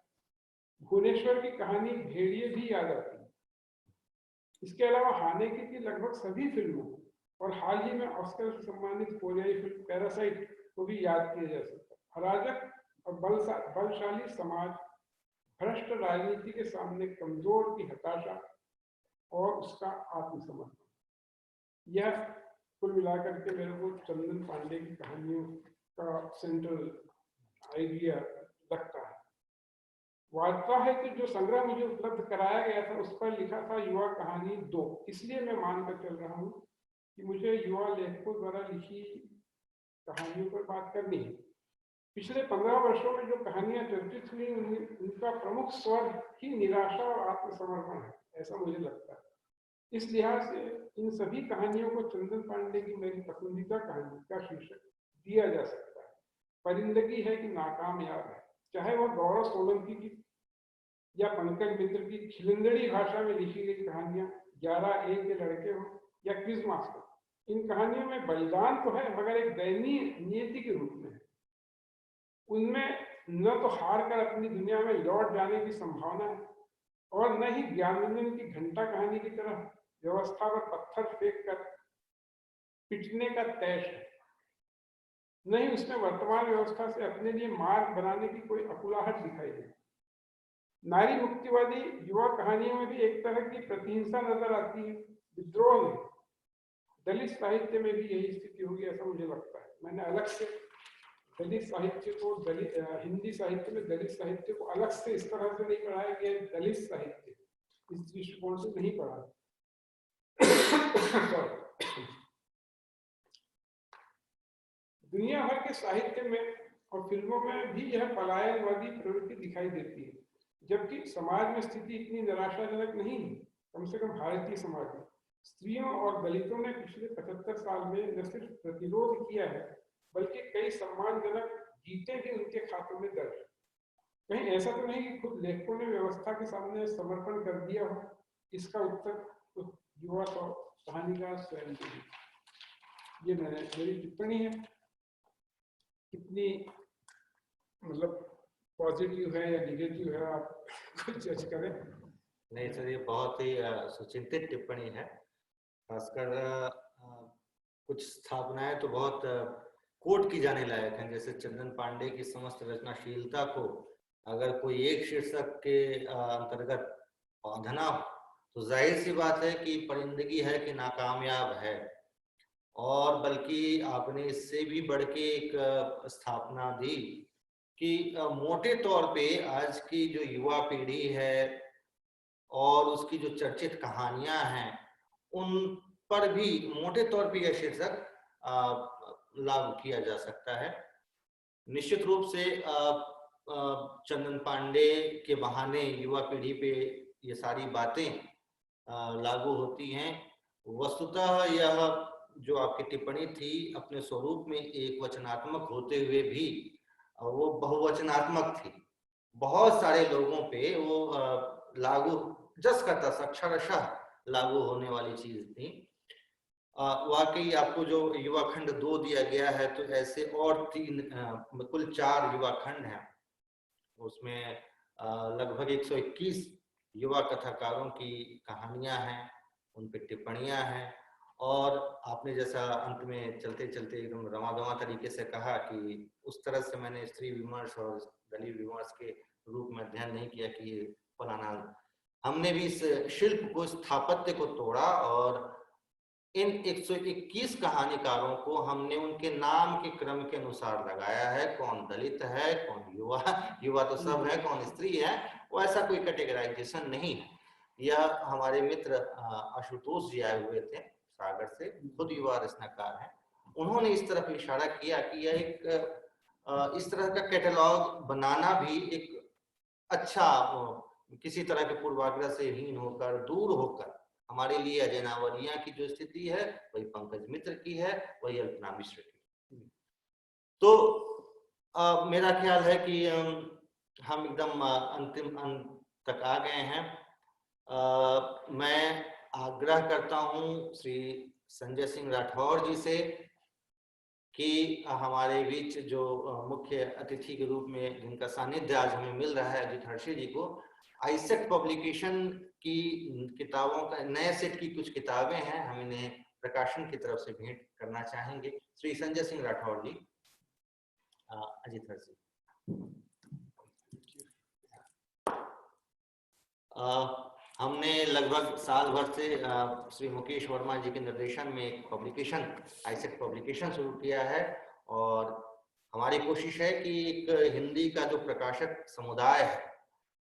भुवनेश्वर की कहानी भेड़िए भी याद आती है। इसके अलावा हानेके की लगभग सभी फिल्मों और हाल ही में ऑस्कर से सम्मानित कोरियाई फिल्म पैरासाइट को भी याद किया जा सकता है। अराजक और बलशाली समाज, भ्रष्ट राजनीति के सामने कमजोर की हताशा और उसका आत्मसमर्पण, यह कुल मिलाकर के मेरे को चंदन पांडे की कहानियों का सेंट्रल आइडिया लगता है। वार्ता है कि जो संग्रह मुझे उपलब्ध कराया गया था उस पर लिखा था युवा कहानी 2, इसलिए मैं मानकर चल रहा हूँ कि मुझे युवा लेखकों द्वारा लिखी कहानियों पर बात करनी है। पिछले 15 वर्षों में जो कहानियां चर्चित हुई उनका प्रमुख स्वर ही निराशा और आत्मसमर्पण है, ऐसा मुझे लगता है। इस लिहाज से इन सभी कहानियों को चंदन पांडे की मेरी पसंदीदा कहानी का शीर्षक दिया जा सकता है। परिंदगी है कि नाकामयाब है, चाहे वह गौरव सोलंकी की या पंकज मित्र की खिलंदड़ी भाषा में लिखी गई कहानियां 11A के लड़के हो या क्विज मास्टर। इन कहानियों में बलिदान तो है मगर एक दयनीय नियति के रूप में। उनमें न तो हार कर अपनी दुनिया में लौट जाने की संभावना है और न ही ज्ञानरंजन की घंटा कहानी की तरह व्यवस्था पर पत्थर फेंक कर पिटने का तैश है। नहीं उसमें वर्तमान व्यवस्था से अपने लिए मार्ग बनाने की कोई अकुलाहट दिखाई दे। नारी मुक्तिवादी युवा कहानियों में भी एक तरह की प्रतिहिंसा नजर आती है। विद्रोह में दलित साहित्य में भी यही स्थिति होगी ऐसा मुझे लगता है। मैंने अलग से दलित साहित्य को हिंदी साहित्य में दलित साहित्य को अलग से इस तरह से नहीं पढ़ाया गया, दलित साहित्य इस दृष्टिकोण से नहीं पढ़ा। दुनिया भर के साहित्य में और फिल्मों में भी यह पलायनवादी प्रवृत्ति दिखाई देती है, जबकि समाज में स्थिति इतनी निराशाजनक नहीं है। कम से कम भारतीय समाज में स्त्रियों और दलितों ने पिछले 75 साल में न सिर्फ प्रतिरोध किया है बल्कि कई सम्मानजनक जीतें भी उनके खातों में दर्ज। कहीं ऐसा तो नहीं कि खुद लेखकों ने व्यवस्था के सामने समर्पण कर दिया हो। इसका उत्तर तो युवा कहानीकार स्वयं देंगे। ये मेरी टिप्पणी है, कितनी मतलब पॉजिटिव है या निगेटिव है आप खुद जज करें। नहीं सर, ये बहुत ही सुचिंतित टिप्पणी है। खासकर कुछ स्थापनाएं तो बहुत कोट की जाने लायक हैं, जैसे चंदन पांडे की समस्त रचनाशीलता को अगर कोई एक शीर्षक के अंतर्गत बांधना तो जाहिर सी बात है कि परिंदगी है कि नाकामयाब है। और बल्कि आपने इससे भी बढ़ के एक स्थापना दी कि मोटे तौर पे आज की जो युवा पीढ़ी है और उसकी जो चर्चित कहानियां हैं, उन पर भी मोटे तौर पे यह शीर्षक लागू किया जा सकता है। निश्चित रूप से चंदन पांडे के बहाने युवा पीढ़ी पे ये सारी बातें लागू होती हैं। वस्तुतः यह जो आपकी टिप्पणी थी अपने स्वरूप में एक वचनात्मक होते हुए भी वो बहुवचनात्मक थी। बहुत सारे लोगों पे वो लागू जस का तस अक्षरशः लागू होने वाली चीज थी। वाकई आपको जो युवा खंड 2 दिया गया है, तो ऐसे और 3 कुल 4 युवा खंड हैं। उसमें लगभग 121 युवा कथाकारों की कहानियां हैं, उन पे टिप्पणियां हैं। और आपने जैसा अंत में चलते चलते एकदम रमादमा तरीके से कहा कि उस तरह से मैंने स्त्री विमर्श और दलित विमर्श के रूप में अध्ययन नहीं किया कि ये फलाना। हमने भी इस शिल्प को, स्थापत्य को तोड़ा और इन 121 कहानीकारों को हमने उनके नाम के क्रम के अनुसार लगाया है। कौन दलित है, कौन युवा, युवा तो सब है, कौन स्त्री है, वो ऐसा कोई कैटेगराइजेशन नहीं है। यह हमारे मित्र आशुतोष जी आए हुए थे सागर से, खुद युवा रचनाकार हैं। उन्होंने इस तरफ इशारा किया कि यह एक इस तरह का कैटलॉग बनाना भी एक अच्छा, किसी तरह के पूर्वाग्रह से हीन होकर, दूर होकर हमारे लिए अजय नावलिया की जो स्थिति है वही पंकज मित्र की है, वही अल्पना मिश्र की। तो मेरा ख्याल है कि हम एकदम अंतिम अंत तक आ गए हैं। मैं आग्रह करता हूं श्री संजय सिंह राठौर जी से कि हमारे बीच जो मुख्य अतिथि के रूप में जिनका सानिध्य आज हमें मिल रहा है, अजित हर्षी जी को, आईसेक्ट पब्लिकेशन की किताबों का नए सेट की कुछ किताबें हैं, हम इन्हें प्रकाशन की तरफ से भेंट करना चाहेंगे। श्री संजय सिंह राठौर जी। अजित हर्षी। हमने लगभग साल भर से श्री मुकेश वर्मा जी के निर्देशन में एक पब्लिकेशन, आईसेक्ट पब्लिकेशन शुरू किया है। और हमारी कोशिश है कि एक हिंदी का जो प्रकाशक समुदाय है,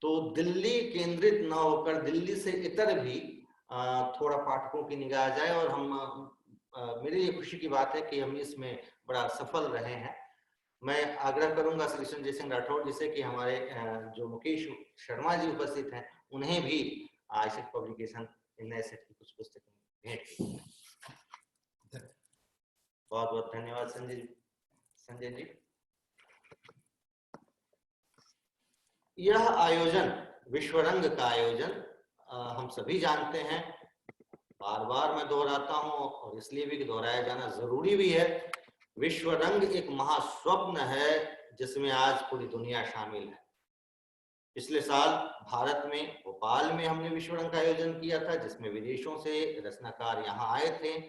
तो दिल्ली केंद्रित न होकर दिल्ली से इतर भी थोड़ा पाठकों की निगाह जाए। और हम मेरे लिए खुशी की बात है कि हम इसमें बड़ा सफल रहे हैं। मैं आग्रह करूंगा श्री संजय सिंह राठौर जी से कि हमारे जो मुकेश शर्मा जी उपस्थित हैं, उन्हें भी आईसेक्ट पब्लिकेशन नए सेट की कुछ पुस्तकें भेंट। बहुत बहुत धन्यवाद संजय जी। यह आयोजन, विश्वरंग का आयोजन, हम सभी जानते हैं, बार बार मैं दोहराता हूं और इसलिए भी दोहराया जाना जरूरी भी है। विश्वरंग एक महास्वप्न है जिसमें आज पूरी दुनिया शामिल है। पिछले साल भारत में भोपाल में हमने विश्वरंग का आयोजन किया था, जिसमें विदेशों से रचनाकार यहाँ आए थे।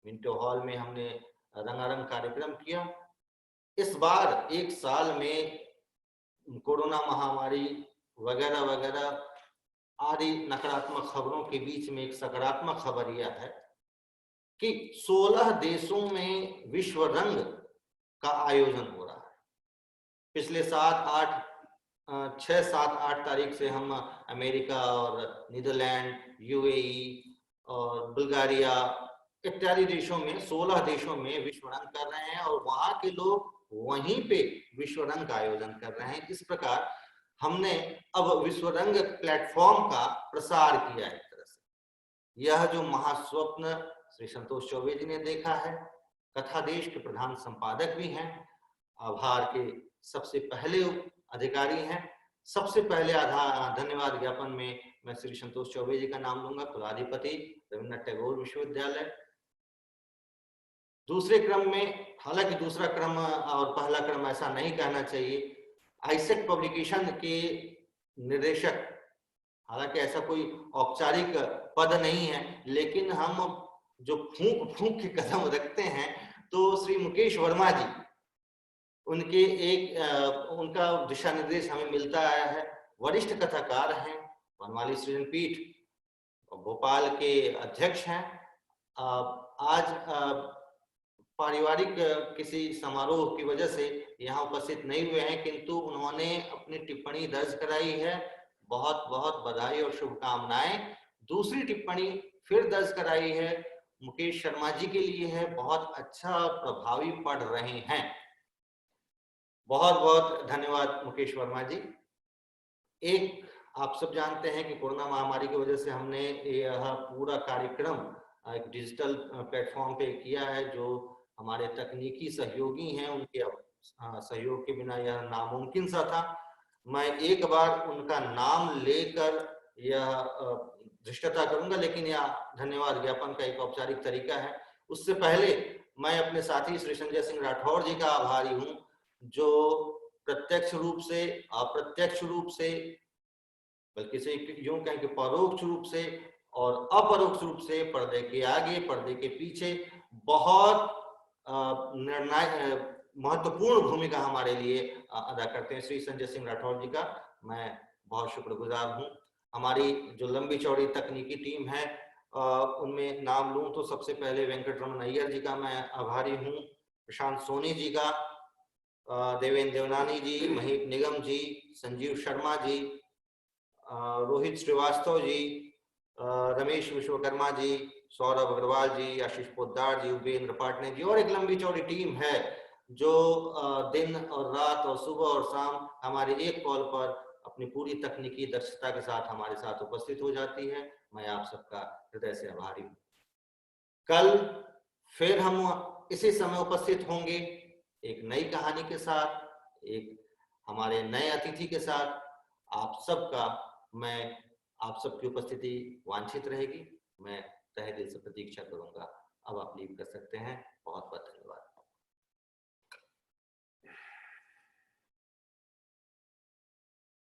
मिंटो हॉल में हमने रंगारंग कार्यक्रम किया। इस बार एक साल में कोरोना महामारी वगैरह वगैरह आदि नकारात्मक खबरों के बीच में एक सकारात्मक खबर यह है कि 16 देशों में विश्व रंग का आयोजन हो रहा है। पिछले 6, 7, 8 तारीख से हम अमेरिका और नीदरलैंड, यूएई और बुल्गारिया इत्यादि देशों में, 16 देशों में विश्व रंग कर रहे हैं और वहां के लोग वहीं पे विश्व रंग का आयोजन कर रहे हैं। इस प्रकार हमने अब विश्व रंग प्लेटफॉर्म का प्रसार किया है। एक तरह से यह जो महास्वप्न श्री संतोष चौबे जी ने देखा है, कथा देश के प्रधान संपादक भी हैं, आभार के सबसे पहले अधिकारी हैं। सबसे पहले धन्यवाद ज्ञापन में मैं श्री संतोष चौबे जी का नाम लूंगा, कुलाधिपति रविन्द्रनाथ टैगोर विश्वविद्यालय। दूसरे क्रम में, हालांकि दूसरा क्रम और पहला क्रम ऐसा नहीं कहना चाहिए, आईसेक्ट पब्लिकेशन के निर्देशक, हालांकि ऐसा कोई औपचारिक पद नहीं है, लेकिन हम जो फूंक के कदम रखते हैं, तो श्री मुकेश वर्मा जी, उनका दिशा निर्देश हमें मिलता आया है। वरिष्ठ कथाकार हैं, वनमाली सृजन पीठ भोपाल के अध्यक्ष हैं। आज पारिवारिक किसी समारोह की वजह से यहाँ उपस्थित नहीं हुए हैं, किंतु उन्होंने अपनी टिप्पणी दर्ज कराई है। बहुत बहुत बधाई और शुभकामनाएं। दूसरी टिप्पणी फिर दर्ज कराई है, मुकेश शर्मा जी के लिए है, बहुत अच्छा प्रभावी पढ़ रहे हैं। बहुत बहुत धन्यवाद मुकेश वर्मा जी। एक आप सब जानते हैं कि कोरोना महामारी की वजह से हमने यह पूरा कार्यक्रम एक डिजिटल प्लेटफॉर्म पे किया है। जो हमारे तकनीकी सहयोगी हैं उनके सहयोग के बिना यह नामुमकिन सा था। मैं एक बार उनका नाम लेकर यह धृष्टता करूंगा, लेकिन यह धन्यवाद ज्ञापन का एक औपचारिक तरीका है। उससे पहले मैं अपने साथी श्री संजय सिंह राठौर जी का आभारी हूं, जो प्रत्यक्ष रूप से, अप्रत्यक्ष रूप से, बल्कि से यूं कहें कि परोक्ष रूप से और अपरोक्ष रूप से पर्दे के आगे पर्दे के पीछे बहुत महत्वपूर्ण भूमिका हमारे लिए अदा करते हैं। श्री संजय सिंह राठौर जी का मैं बहुत शुक्रगुजार हूं। हमारी जो लंबी चौड़ी तकनीकी टीम है उनमें नाम लूं तो सबसे पहले वेंकटरमन अय्यर जी का मैं आभारी हूं, प्रशांत सोनी जी का, देवेंद्र देवनानी जी, महीप निगम जी, संजीव शर्मा जी, रोहित श्रीवास्तव जी, रमेश विश्वकर्मा जी, सौरभ अग्रवाल जी, आशीष पोद्दार जी, उपेंद्र पाटने जी, और एक लंबी चौड़ी टीम है जो दिन और रात और सुबह और शाम हमारे एक कॉल पर अपनी पूरी तकनीकी दक्षता के साथ हमारे साथ उपस्थित हो जाती है। मैं आप सबका हृदय से आभारी हूँ। कल फिर हम इसी समय उपस्थित होंगे एक नई कहानी के साथ, एक हमारे नए अतिथि के साथ। आप सबका आप सबकी उपस्थिति वांछित रहेगी। मैं तहे दिल से प्रतीक्षा करूंगा। अब आप लीव कर सकते हैं। बहुत बहुत धन्यवाद।